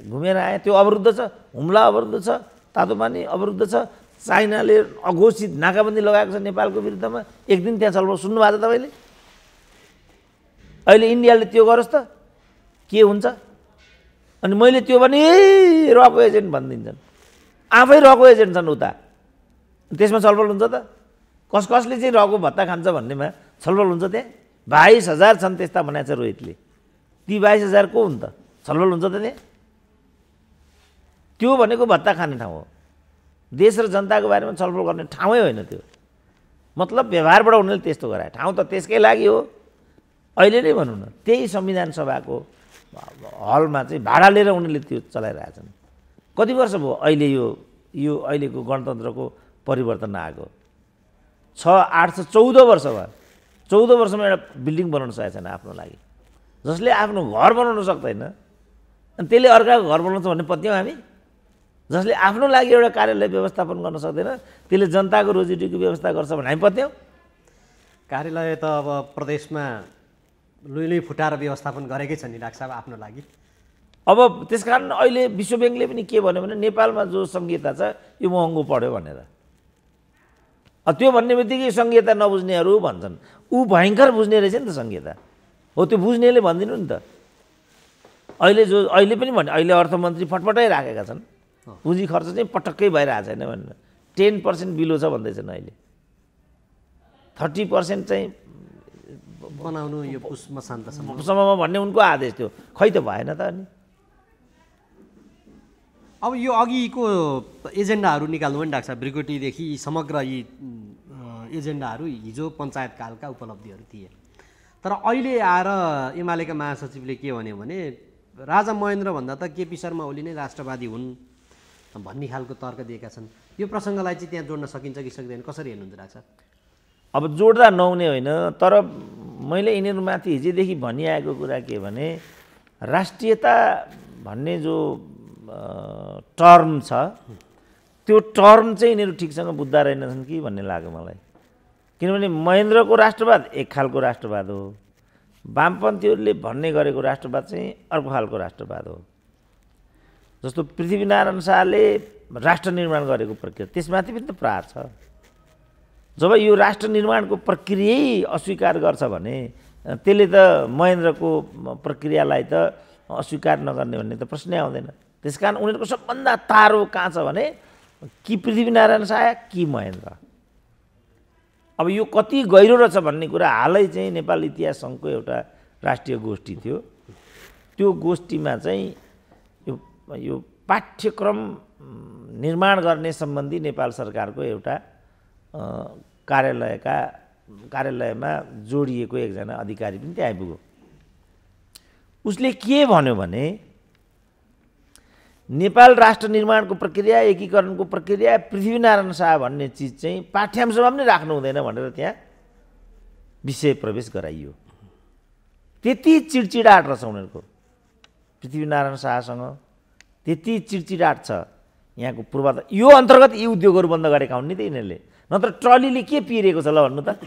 घुमेर आएँ, त्यो अवरुद्ध छ, हुम्ला अवरुद्ध छ, तातोपानी अवरुद्ध छ, चाइनाले अघोषित नाकाबन्दी लगाएको छ नेपालको विरुद्धमा। एक दिन त्यहाँ छलफल सुन्नु भएको छ तपाईँले? अहिले इन्डियाले त्यो गरोस् त के हुन्छ? अनि मैले त्यो भने रको एजेन्ट भनिदिन्छन्। आफै रको एजेन्ट छन् उता, त्यसमा छलफल हुन्छ त? कसले चाहिँ रको भत्ता खान्छ भन्नेमा छलफल हुन्छ त्यहाँ? 22,000 छन् त्यस्ता भनेको छ रोहितले। ती 22,000 को हुन् त? छलफल हुन्छ त त्यहाँ? त्यो भनेको भत्ता खाने ठाउँ हो। देश र जनताको बारेमा छलफल गर्ने ठाउँै होइन त्यो। मतलब व्यवहारबाट उनीहरूले त्यस्तो गराए। ठाउँ त त्यसकै लागि हो। अहिले नै भनौँ न, त्यही संविधान सभाको हलमा चाहिँ भाडा लिएर उनीहरूले त्यो चलाइरहेछन्। कति वर्ष भयो अहिले यो अहिलेको गणतन्त्रको परिवर्तन आएको? 14 वर्ष भयो। 14 वर्षमा एउटा बिल्डिङ बनाउन सकेको छैन आफ्नो लागि। जसले आफ्नो घर बनाउन सक्दैन अनि त्यसले अर्काको घर बनाउँछ भन्ने पत्याउँ हामी? जसले आफ्नो लागि एउटा कार्यालय व्यवस्थापन गर्न सक्दैन त्यसले जनताको रोजीरोटीको व्यवस्था गर्छ भने हामी पत्याउँ? कार्यालय त अब प्रदेशमा लुइलुई फुटाएर व्यवस्थापन गरेकै छ नि डाक्टर साहब आफ्नो लागि। अब त्यसकारण अहिले विश्व ब्याङ्कले पनि के भन्यो भने नेपालमा जो संहिता छ यो महँगो पर्यो भनेर। त्यो भन्ने बित्तिकै संहिता नबुझ्नेहरू भन्छन् ऊ भयङ्कर बुझ्ने रहेछ नि त संहिता। हो त्यो बुझ्नेले भनिदिनु नि त। अहिले पनि भने अहिले अर्थमन्त्री फटफटाइ राखेका छन्, पुँजी खर्च चाहिँ पटक्कै भइरहेको छैन भनेर। 10% बिलो छ भन्दैछन् अहिले। 30% चाहिँ बनाउनु यो पुस मसान्तसम्म भन्ने उनको आदेश थियो। खै त भएन त। अनि अब यो अघिको एजेन्डाहरू निकाल्नु भने डाक्टर साहब, ब्रिगेडीदेखि समग्र यी एजेन्डाहरू हिजो पञ्चायतकालका उपलब्धिहरू थिए। तर अहिले आएर एमालेका महासचिवले के भन्यो भने राजा महेन्द्रभन्दा त केपी शर्मा ओली नै राष्ट्रवादी हुन् भन्ने खालको तर्क दिएका छन्। यो प्रसङ्गलाई चाहिँ त्यहाँ जोड्न सकिन्छ कि सक्दैन, कसरी हेर्नुहुन्छ डाक्टर साहब? अब जोड्दा नहुने होइन, तर मैले यिनीहरूमाथि हिजोदेखि भनिआएको कुरा के भने राष्ट्रियता भन्ने जो टर्म छ त्यो टर्म चाहिँ यिनीहरू ठिकसँग बुझ्दा रहेनछन् कि भन्ने लाग्यो मलाई। किनभने महेन्द्रको राष्ट्रवाद एक खालको राष्ट्रवाद हो, वामपन्थीहरूले भन्ने गरेको राष्ट्रवाद चाहिँ अर्को खालको राष्ट्रवाद हो। जस्तो पृथ्वीनारायण शाहले राष्ट्र निर्माण गरेको प्रक्रिया त्यसमाथि पनि त प्रहार छ। जब यो राष्ट्र निर्माणको प्रक्रियै अस्वीकार गर्छ भने त्यसले त महेन्द्रको प्रक्रियालाई त अस्वीकार नगर्ने भन्ने त प्रश्नै आउँदैन। त्यसकारण उनीहरूको सबभन्दा तारो कहाँ छ भने कि पृथ्वीनारायण शाह कि महेन्द्र। अब यो कति गहिरो रहेछ भन्ने कुरा हालै चाहिँ नेपाल इतिहास सङ्घको एउटा राष्ट्रिय गोष्ठी थियो। त्यो गोष्ठीमा चाहिँ यो पाठ्यक्रम निर्माण गर्ने सम्बन्धी नेपाल सरकारको एउटा कार्यालयमा जोडिएको एकजना अधिकारी पनि त्यहाँ आइपुग्यो। उसले के भन्यो भने नेपाल राष्ट्र निर्माणको प्रक्रिया, एकीकरणको प्रक्रिया पृथ्वीनारायण शाह भन्ने चिज चाहिँ पाठ्यांशमा पनि राख्नु हुँदैन भनेर त्यहाँ विषय प्रवेश गराइयो। त्यति चिडचिडाट रहेछ उनीहरूको पृथ्वीनारायण शाहसँग, त्यति चिडचिडाट छ यहाँको पूर्वाधार। यो अन्तर्गत यी उद्योगहरू बन्द गरेका हुन् नि त यिनीहरूले, नत्र ट्रलीले के पिरेको छ ल भन्नु त।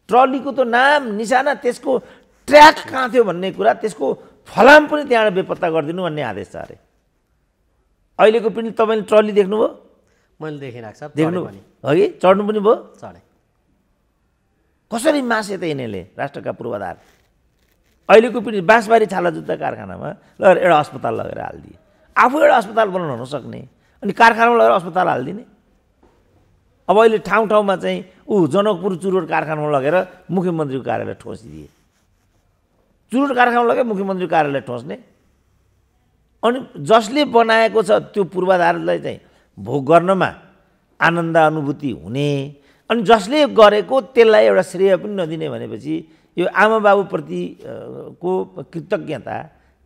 ट्रलीको त नाम निशाना, त्यसको ट्र्याक कहाँ थियो भन्ने कुरा, त्यसको फलाम पनि त्यहाँबाट बेपत्ता गरिदिनु भन्ने आदेश छ अरे। अहिलेको पनि तपाईँले ट्रली देख्नुभयो? मैले देखिरहेको छ। देख्नु हो कि चढ्नु पनि भयो? चढेँ। कसरी मासे त यिनीहरूले राष्ट्रका पूर्वाधार। अहिलेको पनि बाँसबारी छाला जुत्ता कारखानामा लगेर एउटा अस्पताल लगेर हालिदिए। आफू एउटा अस्पताल बनाउन नसक्ने अनि कारखानामा लगेर अस्पताल हालिदिने। अब अहिले ठाउँ ठाउँमा चाहिँ जनकपुर चुरोट कारखानामा लगेर मुख्यमन्त्रीको कार्यालय ठोसिदिए। चुरोट कारखानामा लगेर मुख्यमन्त्रीको कार्यालय ठोस्ने। अनि जसले बनाएको छ त्यो पूर्वाधारलाई चाहिँ भोग गर्नमा आनन्द अनुभूति हुने, अनि जसले गरेको त्यसलाई एउटा श्रेय पनि नदिने भनेपछि यो आमा बाबुप्रति को कृतज्ञता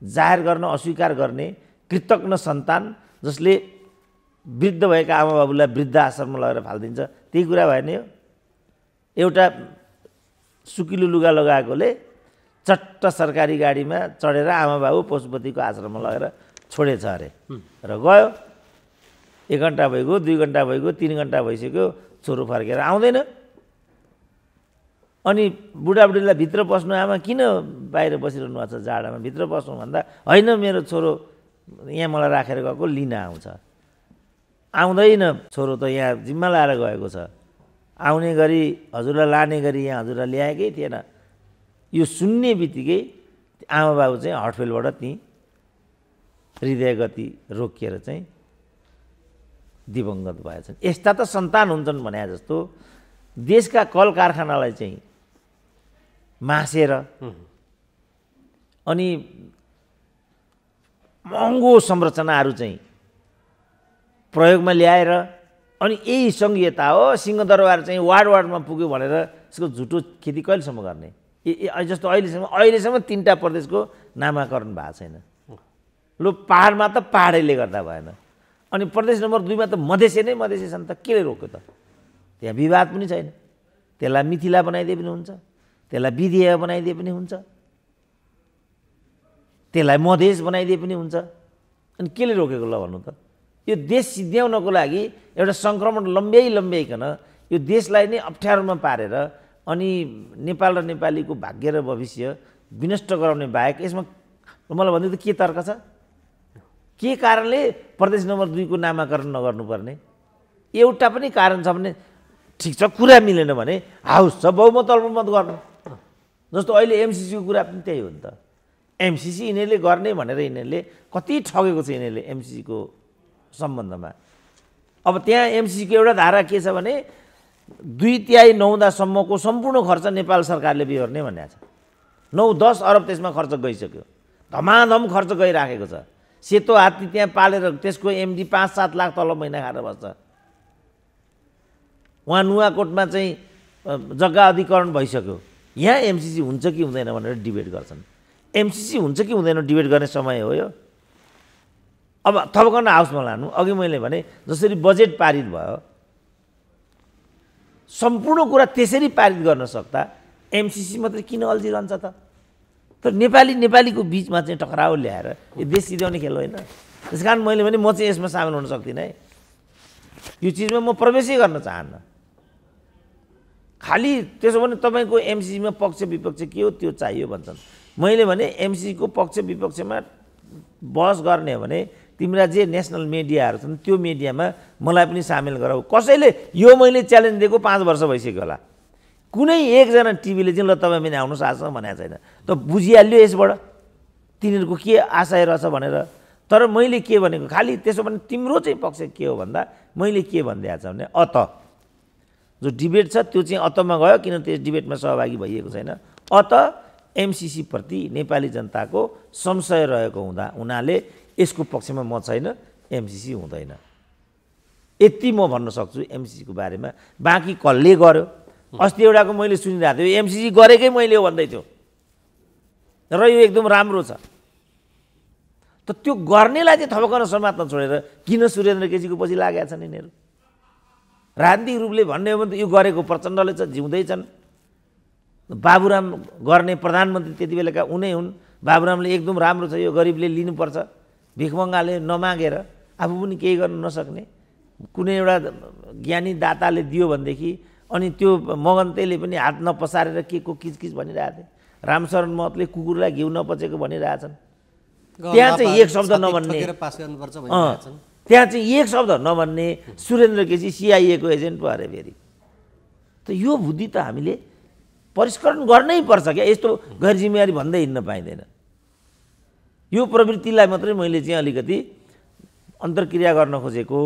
जाहेर गर्न अस्वीकार गर्ने कृतज्ञ सन्तान, जसले वृद्ध भएका आमा बाबुलाई वृद्ध आश्रममा लगेर फालिदिन्छ, त्यही कुरा भएन यो। एउटा सुकिलो लुगा लगाएकोले चट्ट सरकारी गाडीमा चढेर आमा बाबु पशुपतिको आश्रममा लगेर छोडेछ अरे र गयो। 1 घन्टा भइगयो, 2 घन्टा भइगयो, 3 घन्टा भइसक्यो, छोरो फर्केर आउँदैन। अनि बुढाबुढीलाई भित्र पस्नु, आमा किन बाहिर बसिरहनु भएको छ जाडामा, भित्र पस्नु भन्दा होइन मेरो छोरो यहाँ मलाई राखेर गएको, लिन आउँछ। आउँदैन, छोरो त यहाँ जिम्मा लाएर गएको छ, आउने गरी हजुरलाई लाने गरी यहाँ हजुरलाई ल्याएकै थिएन। यो सुन्ने बित्तिकै आमा बाबु चाहिँ हटफेलबाट त्यहीँ हृदय गति रोकिएर चाहिँ दिवंगत भएछन्। यस्ता त सन्तान हुन्छन् भने जस्तो देशका कल कारखानालाई चाहिँ मासेर अनि महँगो संरचनाहरू चाहिँ प्रयोगमा ल्याएर अनि यही सङ्घीयता हो, सिंहदरबार चाहिँ वार्डमा पुग्यो भनेर यसको झुटो खेती कहिलेसम्म गर्ने। जस्तो अहिलेसम्म 3टा प्रदेशको नामाकरण भएको छैन। लु पहाडमा त पहाडैले गर्दा भएन, अनि प्रदेश नम्बर 2मा त मधेसी नै मधेसी छन् त, केले रोक्यो त? त्यहाँ विवाद पनि छैन। त्यसलाई मिथिला बनाइदिए पनि हुन्छ, त्यसलाई विधेय बनाइदिए पनि हुन्छ, त्यसलाई मधेस बनाइदिए पनि हुन्छ, अनि केले रोकेको ल भन्नु त? यो देश सिद्ध्याउनको लागि एउटा सङ्क्रमण लम्ब्याइकन यो देशलाई नै अप्ठ्यारोमा पारेर अनि नेपाल र नेपालीको भाग्य र भविष्य विनष्ट गराउने बाहेक यसमा मलाई भन्दै त के तर्क छ? के कारणले प्रदेश नम्बर 2 को नामाकरण नगर्नुपर्ने? एउटा पनि कारण छ भने ठिक छ, कुरा मिलेन भने हाउस छ बहुमत अल्पमत गर्नु। जस्तो अहिले एमसीसीको कुरा पनि त्यही हो नि त। एमसीसी यिनीहरूले गर्ने भनेर यिनीहरूले कति ठगेको छ यिनीहरूले एमसीसीको सम्बन्धमा। अब त्यहाँ एमसीसीको एउटा धारा के छ भने 2/3 नहुँदासम्मको सम्पूर्ण खर्च नेपाल सरकारले बिहोर्ने भन्ने छ। 9-10 अरब त्यसमा खर्च गइसक्यो, धमाधम खर्च गइराखेको छ। सेतो हात्ती त्यहाँ पालेर त्यसको एमडी 5-7 लाख तलब महिना खाएर बस्छ। उहाँ नुवाकोटमा चाहिँ जग्गा अधिकरण भइसक्यो, यहाँ एमसीसी हुन्छ कि हुँदैन भनेर डिबेट गर्छन्। एमसीसी हुन्छ कि हुँदैन डिबेट गर्ने समय हो यो। अब थपकन हाउसमा लानु, अघि मैले भने जसरी बजेट पारित भयो, सम्पूर्ण कुरा त्यसरी पारित गर्न सक्दा एमसीसी मात्रै किन अल्झिरहन्छ त? तर नेपालीको बिचमा चाहिँ टकराउ ल्याएर यो देश सिध्याउने खेल होइन। त्यस कारण मैले भने म चाहिँ यसमा सामेल हुन सक्दिनँ है। यो चिजमा म प्रवेशै गर्न चाहन्न। खालि त्यसो भने तपाईँको एमसीसीमा पक्ष विपक्ष के हो त्यो चाहियो भन्छन्। मैले भने एमसीसीको पक्ष विपक्षमा बहस गर्ने हो भने तिम्रा जे नेसनल मिडियाहरू छन् त्यो मिडियामा मलाई पनि सामेल गराऊ। कसैले यो मैले च्यालेन्ज दिएको 5 वर्ष भइसक्यो होला, कुनै एकजना टिभीले चाहिँ ल तपाईँ पनि आउनुहोस् आजसँग भनेको छैन। त बुझिहाल्यो यसबाट तिनीहरूको के आशय रहेछ भनेर। तर मैले के भनेको, खालि त्यसो भने तिम्रो चाहिँ पक्ष के हो भन्दा मैले के भनिदिएको छ भने अत जो डिबेट छ त्यो चाहिँ अतमा गयो, किन त्यस डिबेटमा सहभागी भइएको छैन। अत एमसीसी प्रति नेपाली जनताको संशय रहेको हुनाले यसको पक्षमा म छैन, एमसिसी हुँदैन। यति म भन्न सक्छु एमसिसीको बारेमा। बाँकी कसले गर्यो? अस्ति एउटाको मैले सुनिरहेको थिएँ, एमसिसी गरेकै मैले हो भन्दै थियो र यो एकदम राम्रो छ। त त्यो गर्नेलाई चाहिँ थपक्क समात्न छोडेर किन सुरेन्द्र केसीको पछि लागेका छन् यिनीहरू? राजनीतिक रूपले भन्ने हो भने त यो गरेको प्रचण्डले छ, जिउँदैछन्। बाबुराम गर्ने प्रधानमन्त्री त्यति बेलाका उनै हुन्। बाबुरामले एकदम राम्रो छ, यो गरिबले लिनुपर्छ, भिखमङ्गाले नमागेर आफू पनि केही गर्न नसक्ने कुनै एउटा ज्ञानी दाताले दियो भनेदेखि, अनि त्यो मगन्तेले पनि हात नपसारेर के को किचकिच भनिरहेको थिए। रामशरण महतले कुकुरलाई घिउ नपचेको भनिरहेछन्। त्यहाँ चाहिँ एक शब्द नभन्ने, त्यहाँ चाहिँ एक शब्द नभन्ने सुरेन्द्र केसी सिआइएको एजेन्ट पो अरे फेरि। त यो बुद्धि त हामीले परिष्करण गर्नै पर्छ क्या। यस्तो गैर जिम्मेवारी भन्दै हिँड्न पाइँदैन। यो प्रवृत्तिलाई मात्रै मैले चाहिँ अलिकति अन्तर्क्रिया गर्न खोजेको।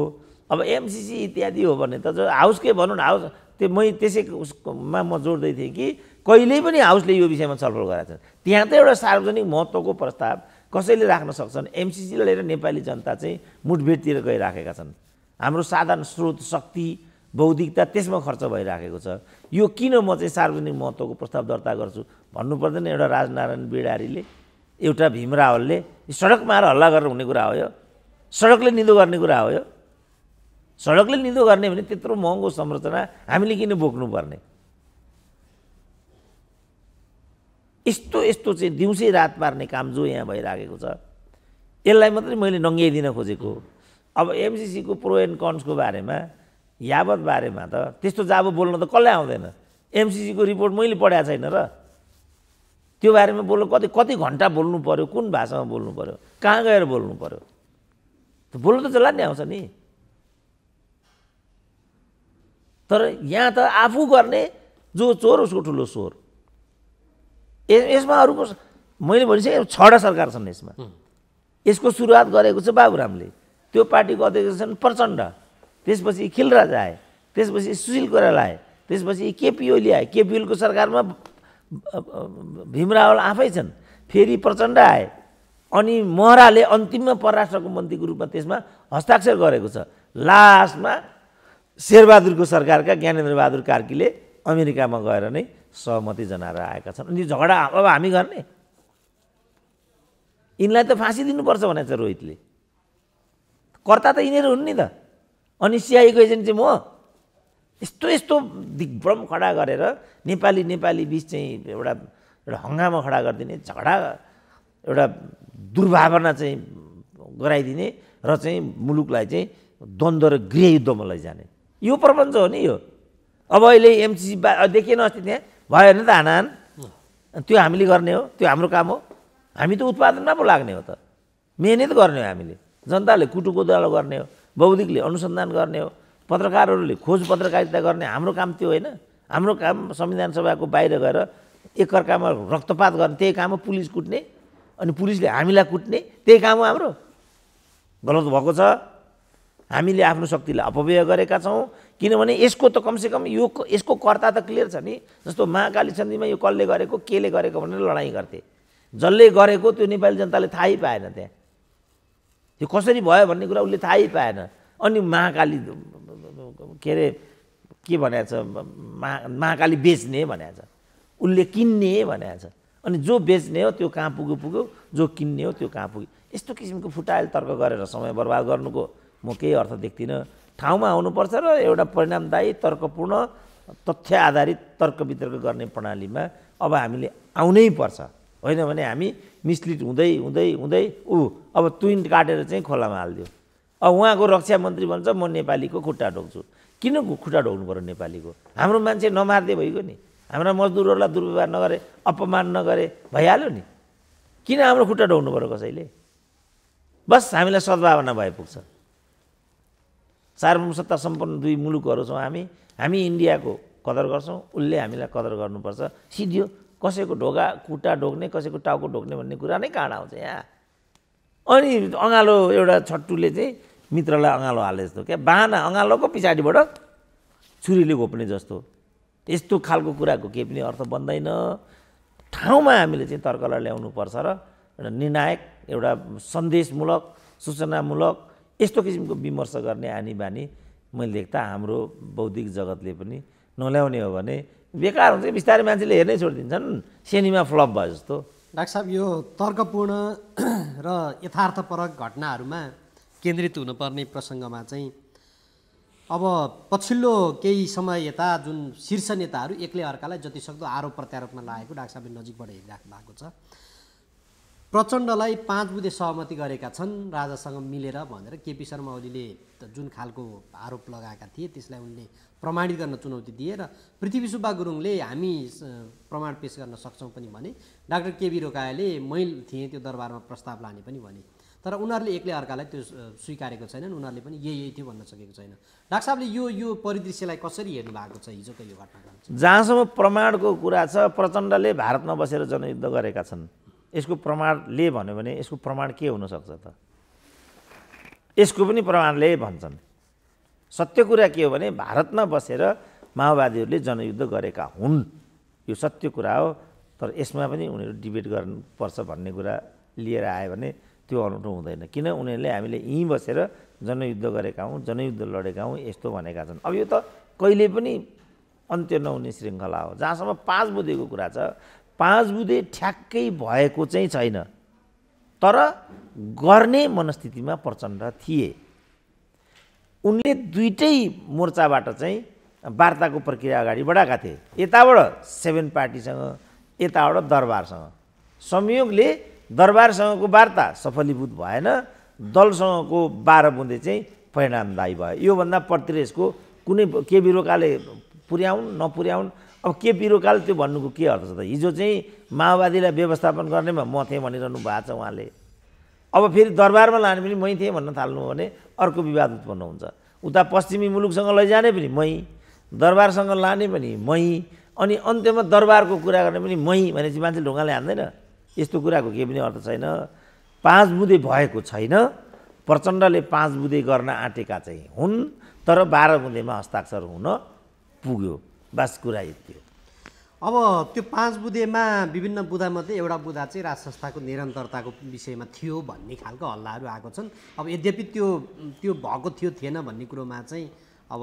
अब एमसिसी इत्यादि हो भने त जो हाउसकै भनौँ न, हाउस त्यो मै त्यसैमा म जोड्दै थिएँ कि कहिल्यै पनि हाउसले यो विषयमा छलफल गरेका छन्। त्यहाँ त एउटा सार्वजनिक महत्त्वको प्रस्ताव कसैले राख्न सक्छन्। एमसिसीले लिएर नेपाली जनता चाहिँ मुठभेडतिर गइराखेका छन्। हाम्रो साधन स्रोत, शक्ति, बौद्धिकता त्यसमा खर्च भइराखेको छ। यो किन म चाहिँ सार्वजनिक महत्त्वको प्रस्ताव दर्ता गर्छु भन्नु पर्दैन। एउटा राजनारायण बिडारीले, एउटा भीम रावलले सडकमा आएर हल्ला गरेर हुने कुरा हो यो? सडकले निधो गर्ने कुरा हो यो? सडकले निधो गर्ने भने त्यत्रो महँगो संरचना हामीले किन बोक्नुपर्ने? यस्तो यस्तो चाहिँ दिउँसै रात पार्ने काम जो यहाँ भइराखेको छ, यसलाई मात्रै मैले नङ्ग्याइदिन खोजेको। अब एमसिसीको प्रो एन्ड कन्सको बारेमा, यावत बारेमा त त्यस्तो जाब बोल्न त कसलाई आउँदैन। एमसिसीको रिपोर्ट मैले पढाएको छैन र त्यो बारेमा बोल्नु कति घन्टा बोल्नु पर्यो, कुन भाषामा बोल्नु पर्यो, कहाँ गएर बोल्नु पर्यो? त बोल्नु त जसलाई नि आउँछ नि। तर यहाँ त आफू गर्ने जो चोर उसको ठुलो स्वर। यसमा अरूको मैले भनिसकेँ, 6वटा सरकार छन् यसमा। यसको सुरुवात गरेको छ बाबुरामले, त्यो पार्टीको अध्यक्ष छन् प्रचण्ड, त्यसपछि खिलराज आए, त्यसपछि सुशील कोइराला आए, त्यसपछि केपी ओली आए। केपी ओलीको सरकारमा भीम रावल आफै छन्, फेरि प्रचण्ड आए, अनि महराले अन्तिममा परराष्ट्रको मन्त्रीको रूपमा त्यसमा हस्ताक्षर गरेको छ। लास्टमा शेरबहादुरको सरकारका ज्ञानेन्द्र बहादुर कार्कीले अमेरिकामा गएर नै सहमति जनाएर आएका छन्। अनि झगडा अब हामी गर्ने? यिनलाई त फाँसी दिनुपर्छ भनेको छ रोहितले। कर्ता त यिनीहरू हुन् नि त। अनि सिआइएको एजेन्ट चाहिँ म? यस्तो यस्तो दिग्भ्रम खडा गरेर नेपाली बिच चाहिँ एउटा हङ्गामा खडा गरिदिने, झगडा एउटा दुर्भावना चाहिँ गराइदिने र चाहिँ मुलुकलाई चाहिँ द्वन्द्व र गृहयुद्धमा लैजाने यो प्रपञ्च हो नि यो। अब अहिले एमसिसी देखिएन अस्ति त्यहाँ भयो भने त हानाहान, त्यो हामीले गर्ने हो, त्यो हाम्रो काम हो। हामी त उत्पादनमा पो लाग्ने हो त, मेहनत गर्ने हो हामीले। जनताले कुटुकोदालो गर्ने हो, बौद्धिकले अनुसन्धान गर्ने हो, पत्रकारहरूले खोज पत्रकारिता गर्ने। हाम्रो काम त्यो होइन। हाम्रो काम संविधान सभाको बाहिर गएर एकअर्कामा रक्तपात गर्ने, त्यही काम हो। पुलिस कुट्ने अनि पुलिसले हामीलाई कुट्ने, त्यही काम हो हाम्रो। गलत भएको छ। हामीले आफ्नो शक्तिलाई अपव्यय गरेका छौँ। किनभने यसको त कमसेकम यसको कर्ता त क्लियर छ नि। जस्तो महाकाली सन्धिमा यो कसले गरेको, केले गरेको भनेर लडाइँ गर्थे। जसले गरेको त्यो नेपाली जनताले थाहै पाएन। त्यहाँ त्यो कसरी भयो भन्ने कुरा उसले थाहै पाएन। अनि महाकाली के अरे के भनेको छ, महाकाली बेच्ने भनेको छ, उसले किन्ने भनेको छ। अनि जो बेच्ने हो त्यो कहाँ पुग्यो, जो किन्ने हो त्यो कहाँ पुग्यो। यस्तो किसिमको फुटायल तर्क गरेर समय बर्बाद गर्नुको म केही अर्थ देख्दिनँ। ठाउँमा आउनुपर्छ र एउटा परिणामदायी, तर्कपूर्ण, तथ्य आधारित तर्क वितर्क गर्ने प्रणालीमा अब हामीले आउनै पर्छ। होइन भने हामी मिसलिड हुँदै हुँदै हुँदै अब तुइन काटेर चाहिँ खोलामा हालिदियो। अब उहाँको रक्षा मन्त्री भन्छ म नेपालीको खुट्टा ढोक्छु। किन खुट्टा ढोक्नु पर्यो नेपालीको? हाम्रो मान्छे नमार्दै भइगयो नि, हाम्रा मजदुरहरूलाई दुर्व्यवहार नगरे, अपमान नगरे भइहाल्यो नि। किन हाम्रो खुट्टा ढोक्नु पर्यो कसैले? बस हामीलाई सद्भावना भए पुग्छ। सार्वभौमसत्ता सम्पन्न दुई मुलुकहरू छौँ हामी इन्डियाको कदर गर्छौँ, उसले हामीलाई कदर गर्नुपर्छ। सिधियो कसैको ढोका खुट्टा ढोक्ने, कसैको टाउको ढोक्ने भन्ने कुरा नै कहाँ आउँछ यहाँ? अनि अँगालो एउटा छट्टुले चाहिँ मित्रलाई अँगालो हाले जस्तो क्या, बाहना अँगालोको पछाडिबाट छुरीले घोप्ने जस्तो। यस्तो खालको कुराको केही पनि अर्थ बन्दैन। ठाउँमा हामीले चाहिँ तर्कलाई ल्याउनुपर्छ र एउटा निर्णायक, एउटा सन्देशमूलक, सूचनामूलक, यस्तो किसिमको विमर्श गर्ने आनी बानी मैले देख्दा हाम्रो बौद्धिक जगतले पनि नल्याउने हो भने बेकार हुन्छ। बिस्तारै मान्छेले हेर्नै छोडिदिन्छन्, सिनेमा फ्लप भयो जस्तो। डाक्टर साहब, यो तर्कपूर्ण र यथार्थपरक घटनाहरूमा केन्द्रित हुनुपर्ने प्रसङ्गमा चाहिँ अब पछिल्लो केही समय यता जुन शीर्ष नेताहरू एकले अर्कालाई जतिसक्दो आरोप प्रत्यारोपमा लागेको डाक्टर साहबले नजिकबाट हेरिराख्नु भएको छ। प्रचण्डलाई 5 बुँदे सहमति गरेका छन् राजासँग मिलेर भनेर केपी शर्मा ओलीले जुन खालको आरोप लगाएका थिए त्यसलाई उनले प्रमाणित गर्न चुनौती दिए र पृथ्वी सुब्बा गुरुङले हामी प्रमाण पेश गर्न सक्छौँ पनि भने, डाक्टर केबी रोकाले मैले थिएँ त्यो दरबारमा प्रस्ताव लाने पनि भने, तर उनीहरूले एकले अर्कालाई त्यो स्वीकारेको छैनन्। उनीहरूले पनि यही थियो भन्न सकेको छैन। डाक्टर साहबले यो परिदृश्यलाई कसरी हेर्नु भएको छ हिजोको यो घटनाक्रम? जहाँसम्म प्रमाणको कुरा छ, प्रचण्डले भारतमा बसेर जनयुद्ध गरेका छन्। यसको प्रमाणले भन्यो भने यसको प्रमाण के हुनसक्छ त? यसको पनि प्रमाणले भन्छन्। सत्य कुरा के हो भने भारतमा बसेर माओवादीहरूले जनयुद्ध गरेका हुन्, यो सत्य कुरा हो। तर यसमा पनि उनीहरू डिबेट गर्नुपर्छ भन्ने कुरा लिएर आयो भने त्यो अनौठो हुँदैन। किन? उनीहरूले हामीले यहीँ बसेर जनयुद्ध गरेका हौँ, जनयुद्ध लडेका हौँ, यस्तो भनेका छन्। अब यो त कहिले पनि अन्त्य नहुने श्रृङ्खला हो। जहाँसम्म 5 बुँदेको कुरा छ, 5 बुँदे ठ्याक्कै भएको चाहिँ छैन, तर गर्ने मनस्थितिमा प्रचण्ड थिए। उनले दुईटै मोर्चाबाट चाहिँ वार्ताको प्रक्रिया अगाडि बढाएका थिए। यताबाट 7 पार्टीसँग, यताबाट दरबारसँग। संयोगले दरबारसँगको वार्ता सफलीभूत भएन, दलसँगको 12 बुँदे चाहिँ परिणामदायी भयो। योभन्दा प्रतिर यसको कुनै केपी रोकाले पुर्याउन् नपुर्याउन्, अब केपी रोकाले त्यो भन्नुको के अर्थ छ त? हिजो चाहिँ माओवादीलाई व्यवस्थापन गर्नेमा म थिएँ भनिरहनु भएको छ उहाँले। अब फेरि दरबारमा लाने पनि मै थिएँ भन्न थाल्नु भने अर्को विवाद उत्पन्न हुन्छ। उता पश्चिमी मुलुकसँग लैजाने पनि मै, दरबारसँग लाने पनि मै, अनि अन्त्यमा दरबारको कुरा गर्ने पनि मै भनेपछि मान्छे ढुङ्गाले हान्दैन। यस्तो कुराको केही पनि अर्थ छैन। 5 बुँदे भएको छैन। प्रचण्डले 5 बुँदे गर्न आँटेका चाहिँ हुन्, तर 12 बुँदेमा हस्ताक्षर हुन पुग्यो। बस कुरा यति हो। अब त्यो 5 बुँदेमा विभिन्न बुँदामध्ये एउटा बुँदा चाहिँ राज संस्थाको निरन्तरताको विषयमा थियो भन्ने खालको हल्लाहरू आएको छन्। अब यद्यपि त्यो भएको थियो थिएन भन्ने कुरोमा चाहिँ अब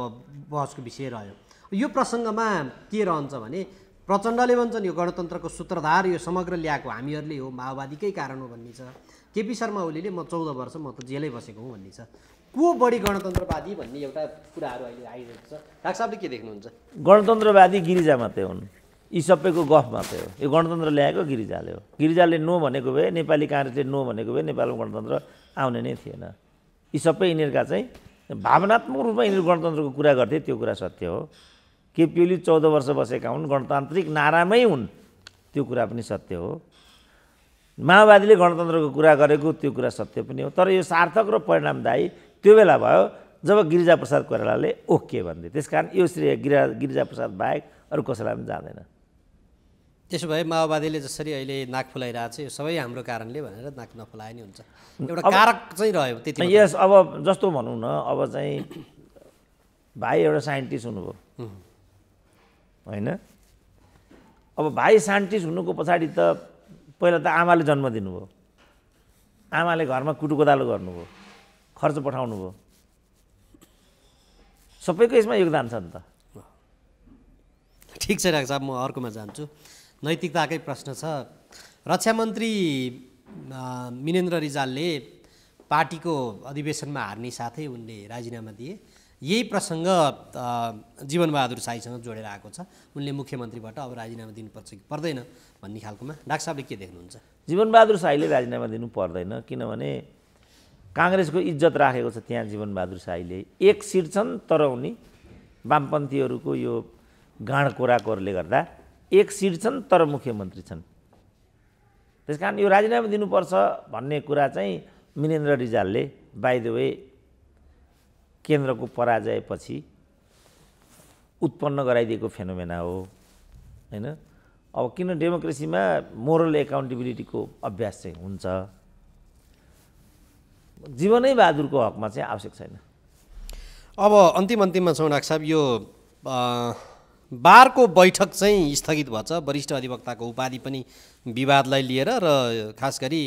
बहसको विषय रह्यो। यो प्रसङ्गमा के रहन्छ भने प्रचण्डले भन्छन् यो गणतन्त्रको सूत्रधार यो समग्र ल्याएको हामीहरूले हो, माओवादीकै कारण हो भन्ने छ। केपी शर्मा ओलीले म 14 वर्ष म त जेलै बसेको हुँ भन्ने छ। को बढी गणतन्त्रवादी भन्ने एउटा कुराहरू अहिले आइरहेको छ। डाक्टर साहबले के देख्नुहुन्छ? गणतन्त्रवादी गिरिजा मात्रै हुन्। यी सबैको गफ मात्रै हो। यो गणतन्त्र ल्याएको गिरिजाले हो। गिरिजाले नो भनेको भए, नेपाली काङ्ग्रेसले नो भनेको भए नेपालमा गणतन्त्र आउने नै थिएन। यी सबै यिनीहरूका चाहिँ भावनात्मक रूपमा यिनीहरू गणतन्त्रको कुरा गर्थे, त्यो कुरा सत्य हो। केपी ओली 14 वर्ष बसेका हुन्, गणतान्त्रिक नारामै हुन्, त्यो कुरा पनि सत्य हो। माओवादीले गणतन्त्रको कुरा गरेको त्यो कुरा सत्य पनि हो। तर यो सार्थक र परिणामदायी त्यो बेला भयो जब गिरिजाप्रसाद कोइरालाले ओके भन्थे। त्यसकारण यो श्रेय गिरिजाप्रसाद बाहेक अरू कसैलाई पनि जाँदैन। त्यसो भए माओवादीले जसरी अहिले नाक फुलाइरहेको छ यो सबै हाम्रो कारणले भनेर नाक नफुलाए नि हुन्छ। एउटा कारक चाहिँ रह्यो त्यति। यस, अब जस्तो भनौँ न, अब चाहिँ भाइ एउटा साइन्टिस्ट हुनुभयो होइन। अब भाइ साइन्टिस्ट हुनुको पछाडि त पहिला त आमाले जन्म दिनुभयो, आमाले घरमा कुटु कोदालो गर्नुभयो, खर्च पठाउनु भयो, सबैको यसमा योगदान छ नि त। ठिक छ डाक्टर साहब, म अर्कोमा जान्छु। नैतिकताकै प्रश्न छ। रक्षा मन्त्री मिनेन्द्र रिजालले पार्टीको अधिवेशनमा हार्ने साथै उनले राजीनामा दिए। यही प्रसङ्ग जीवनबहादुर साईसँग जोडेर आएको छ। उनले मुख्यमन्त्रीबाट अब राजीनामा दिनुपर्छ कि पर्दैन भन्ने खालकोमा डाक्टर साहबले के देख्नुहुन्छ? जीवनबहादुर साईले राजीनामा दिनु पर्दैन, किनभने काङ्ग्रेसको इज्जत राखेको छ त्यहाँ। जीवनबहादुर साईले 1 सिट छन्, तर उनी वामपन्थीहरूको यो गाँड कोराकोरले गर्दा 1 सिट छन्, तर मुख्यमन्त्री छन्। त्यसकारण यो राजीनामा दिनुपर्छ भन्ने कुरा चाहिँ मिनेन्द्र रिजालले बाइ द वे केन्द्रको पराजयपछि उत्पन्न गराइदिएको फेनोमेना हो होइन। अब किन डेमोक्रेसीमा मोरल एकाउन्टेबिलिटीको अभ्यास चाहिँ हुन्छ, जीवनै बहादुरको हकमा चाहिँ आवश्यक छैन। अब अन्तिममा छौँ डाक्टर साहब। यो बारको बैठक चाहिँ स्थगित भएछ। वरिष्ठ अधिवक्ताको उपाधि पनि विवादलाई लिएर र खास गरी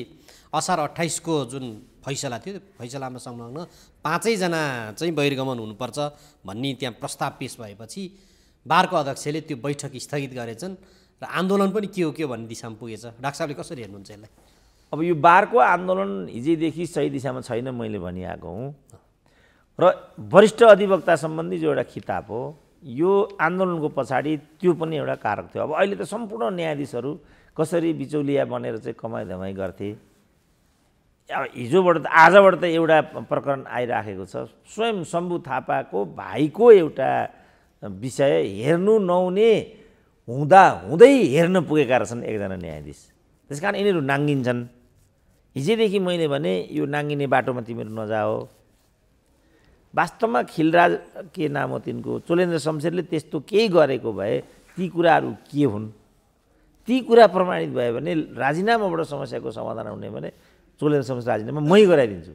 असार 28 को जुन फैसला थियो। फैसलामा संलग्न 5 जना चाहिँ बहिर्गमन हुनुपर्छ भन्ने त्यहाँ प्रस्ताव पेश भएपछि बारको अध्यक्षले त्यो बैठक स्थगित गरेछन् र आन्दोलन पनि के हो भन्ने दिशामा पुगेछ। डाक्टर साहबले कसरी हेर्नुहुन्छ यसलाई? अब यो बारको आन्दोलन हिजैदेखि सही दिशामा छैन मैले भनिआएको हुँ र वरिष्ठ अधिवक्ता सम्बन्धी जो एउटा किताब हो यो आन्दोलनको पछाडि त्यो पनि एउटा कारक थियो। अब अहिले त सम्पूर्ण न्यायाधीशहरू कसरी बिचौलिया बनेर चाहिँ कमाइ धमाइ गर्थे। अब हिजोबाट त आजबाट त एउटा प्रकरण आइराखेको छ। स्वयं शम्भु थापाको भाइको एउटा विषय हेर्नु नहुने हुँदै हेर्न पुगेका रहेछन् एकजना न्यायाधीश। त्यस कारण यिनीहरू नाङ्गिन्छन्। हिजैदेखि मैले भने यो नाङ्गिने बाटोमा तिमीहरू नजाओ। वास्तवमा खिलराज के नाम हो तिनको, चोलेन्द्र शमशेरले त्यस्तो केही गरेको भए ती कुराहरू के हुन्, ती कुरा प्रमाणित भयो भने राजीनामाबाट समस्याको समाधान हुने भने चोलेन्द्र शमशेर राजीनामा मै गराइदिन्छु।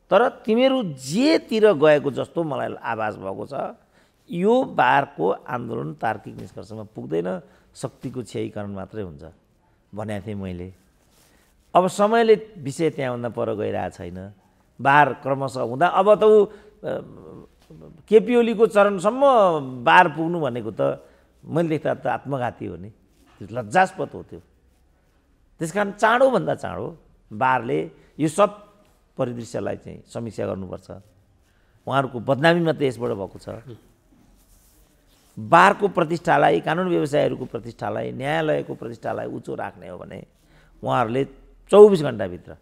तर तिमीहरू जेतिर गएको जस्तो मलाई आभास भएको छ यो बारको आन्दोलन तार्किक निष्कर्षमा पुग्दैन, शक्तिको क्षयीकरण मात्रै हुन्छ भनेको थिएँ मैले। अब समयले विषय त्यहाँभन्दा पर गइरहेको छैन। बार क्रमशः हुँदा अब त ऊ केपी ओलीको चरणसम्म बार पुग्नु भनेको त मैले देख्दा त आत्मघाती हो नि, त्यो लज्जास्पद हो त्यो। त्यसकारण चाँडोभन्दा चाँडो बारले यो सब परिदृश्यलाई चाहिँ समीक्षा गर्नुपर्छ। उहाँहरूको बदनामी मात्रै यसबाट भएको छ। बारको प्रतिष्ठालाई, कानुन व्यवसायीहरूको प्रतिष्ठालाई, न्यायालयको प्रतिष्ठालाई उच्च राख्ने हो भने उहाँहरूले 24 घण्टाभित्र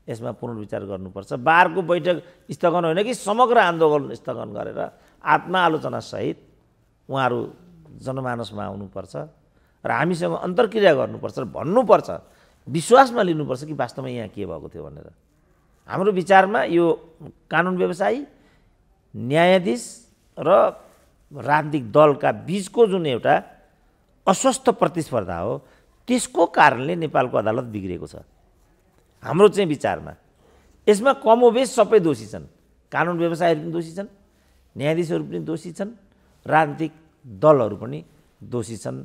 यसमा पुनर्विचार गर्नुपर्छ। बारको बैठक स्थगन होइन कि समग्र आन्दोलन स्थगन गरेर आत्मआलोचनासहित उहाँहरू जनमानसमा आउनुपर्छ र हामीसँग अन्तर्क्रिया गर्नुपर्छ र भन्नुपर्छ, विश्वासमा लिनुपर्छ कि वास्तवमा यहाँ के भएको थियो भनेर। हाम्रो विचारमा यो कानुन व्यवसायी, न्यायाधीश र राजनीतिक दलका बीचको जुन एउटा अस्वस्थ प्रतिस्पर्धा हो त्यसको कारणले नेपालको अदालत बिग्रेको छ हाम्रो चाहिँ विचारमा। यसमा कमोबेस सबै दोषी छन्। कानुन व्यवसायीहरू पनि दोषी छन्, न्यायाधीशहरू पनि दोषी छन्, राजनीतिक दलहरू पनि दोषी छन्।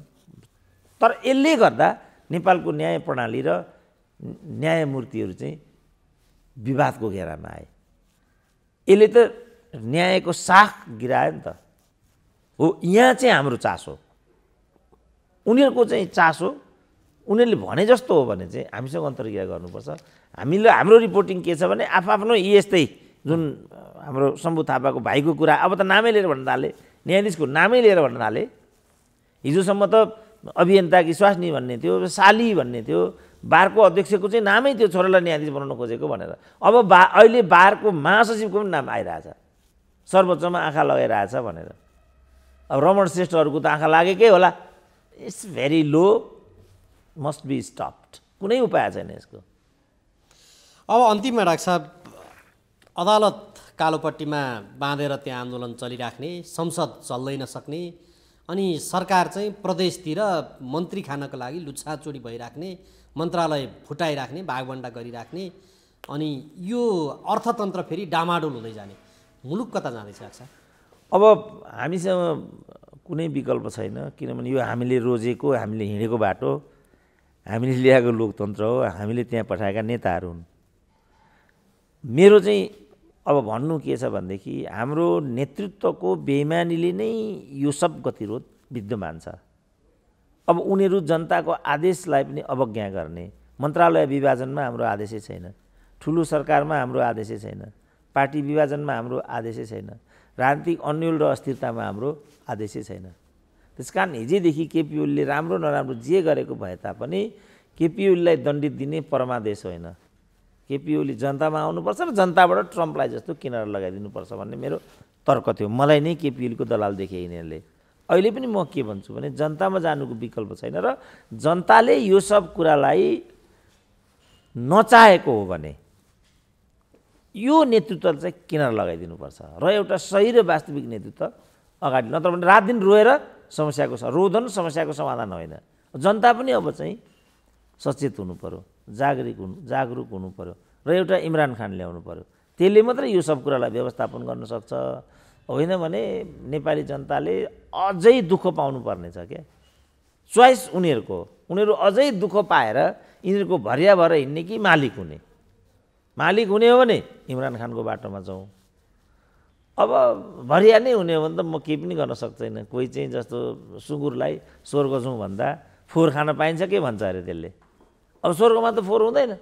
तर यसले गर्दा नेपालको न्याय प्रणाली र न्यायमूर्तिहरू चाहिँ विवादको घेरामा आए। यसले त न्यायको साख गिरायो नि त। हो, यहाँ चाहिँ हाम्रो चासो, उनीहरूको चाहिँ चासो, उनीहरूले भने जस्तो हो भने चाहिँ हामीसँग अन्तर्क्रिया गर्नुपर्छ। हामीले हाम्रो रिपोर्टिङ के छ भने आफ्नो यस्तै जुन हाम्रो शम्भु थापाको भाइको कुरा अब त नामै लिएर भन्न थाले, न्यायाधीशको नामै लिएर भन्न थाले। हिजोसम्म त अभियन्ता कि स्वास्नी भन्ने थियो, साली भन्ने थियो, बारको अध्यक्षको चाहिँ नामै थियो छोरालाई न्यायाधीश बनाउन खोजेको भनेर। अब अहिले बारको महासचिवको पनि नाम आइरहेछ, सर्वोच्चमा आँखा लगाइरहेछ भनेर। अब रमण श्रेष्ठहरूको त आँखा लागेकै होला। It's very low, must be stopped. कुनै उपाय छैन यसको। अब अन्तिममा डाक्टर साहब, अदालत कालोपट्टिमा बाँधेर त्यहाँ आन्दोलन चलिराख्ने, संसद चल्दै नसक्ने, अनि सरकार चाहिँ प्रदेशतिर मन्त्री खानको लागि लुच्छाचुडी भइराख्ने, मन्त्रालय फुटाइराख्ने, भागभण्डा गरिराख्ने, अनि यो अर्थतन्त्र फेरि डामाडोल हुँदै जाने, मुलुक कता जाँदैछ डाक्टर साहब? अब हामीसँग कुनै विकल्प छैन, किनभने यो हामीले रोजेको, हामीले हिँडेको बाटो, हामीले ल्याएको लोकतन्त्र हो, हामीले त्यहाँ पठाएका नेताहरू हुन्। मेरो चाहिँ अब भन्नु के छ भनेदेखि हाम्रो नेतृत्वको बेइमानीले नै यो सब गतिरोध विद्यमान छ। अब उनीहरू जनताको आदेशलाई पनि अवज्ञा गर्ने, मन्त्रालय विभाजनमा हाम्रो आदेशै छैन, ठुलो सरकारमा हाम्रो आदेशै छैन, पार्टी विभाजनमा हाम्रो आदेशै छैन, राजनीतिक अन्यल र अस्थिरतामा हाम्रो आदेशै छैन। त्यसकारण हिजैदेखि केपी ओलीले राम्रो नराम्रो जे गरेको भए तापनि केपी ओलीलाई दण्डित दिने परमादेश होइन। केपी ओली जनतामा आउनुपर्छ र जनताबाट ट्रम्पलाई जस्तो किनारा लगाइदिनुपर्छ भन्ने मेरो तर्क थियो। मलाई नै केपी ओलीको दलाल देखे यिनीहरूले। अहिले पनि म के भन्छु भने जनतामा जानुको विकल्प छैन र जनताले यो सब कुरालाई नचाहेको हो भने यो नेतृत्व चाहिँ किनारा लगाइदिनुपर्छ र एउटा सही र वास्तविक नेतृत्व अगाडि, नत्र भने रात दिन रोएर समस्याको रोदन समस्याको समाधान होइन। जनता पनि अब चाहिँ सचेत हुनु पर्यो, जागरुक हुनु पर्यो र एउटा इमरान खान ल्याउनु पर्यो। त्यसले मात्रै यो सब कुरालाई व्यवस्थापन गर्न सक्छ। होइन भने नेपाली जनताले अझै दुःख पाउनु पर्ने छ क्या। चोइस उनीहरूको, उनीहरू अझै दुःख पाएर यिनीहरूको भरिया भएर हिँड्ने कि मालिक हुने, मालिक हुने हो भने इमरान खानको बाटोमा जाउँ। अब भरिया नै हुने हो भने त म केही पनि गर्न सक्दैन। कोही चाहिँ जस्तो सुँगुरलाई स्वर्ग जाउँ भन्दा फोहोर खान पाइन्छ के भन्छ अरे त्यसले। अब स्वर्गमा त फोहोर हुँदैन,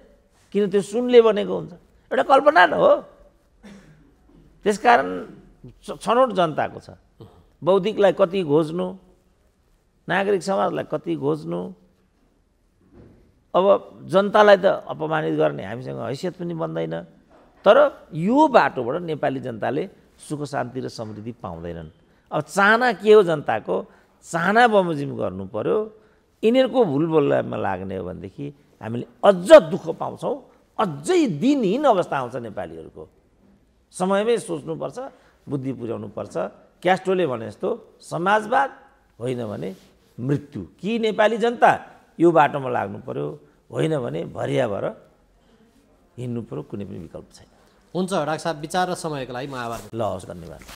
किन त्यो सुनले बनेको हुन्छ, एउटा कल्पना न हो। त्यसकारण छनौट जनताको छ। बौद्धिकलाई कति घोज्नु, नागरिक समाजलाई कति घोज्नु। अब जनतालाई त अपमानित गर्ने हामीसँग हैसियत पनि बन्दैन। तर यो बाटोबाट नेपाली जनताले सुख शान्ति र समृद्धि पाउँदैनन्। अब चाहना के हो जनताको? चाहना बमोजिम गर्नु पर्यो। यिनीहरूको भुलबोलमा लाग्ने हो भनेदेखि हामीले अझ दुःख पाउँछौँ, अझै दिनहीन अवस्था आउँछ नेपालीहरूको। समयमै सोच्नुपर्छ, बुद्धि पुर्याउनुपर्छ। क्यास्ट्रोले भने जस्तो समाजवाद होइन भने मृत्यु। कि नेपाली जनता यो बाटोमा लाग्नु पर्यो, होइन भने भरिया भएर हिँड्नु पर्यो, कुनै पनि विकल्प छैन। हुन्छ डाक्टर साहब, विचार र समयको लागि म आभार। ल हवस्, धन्यवाद।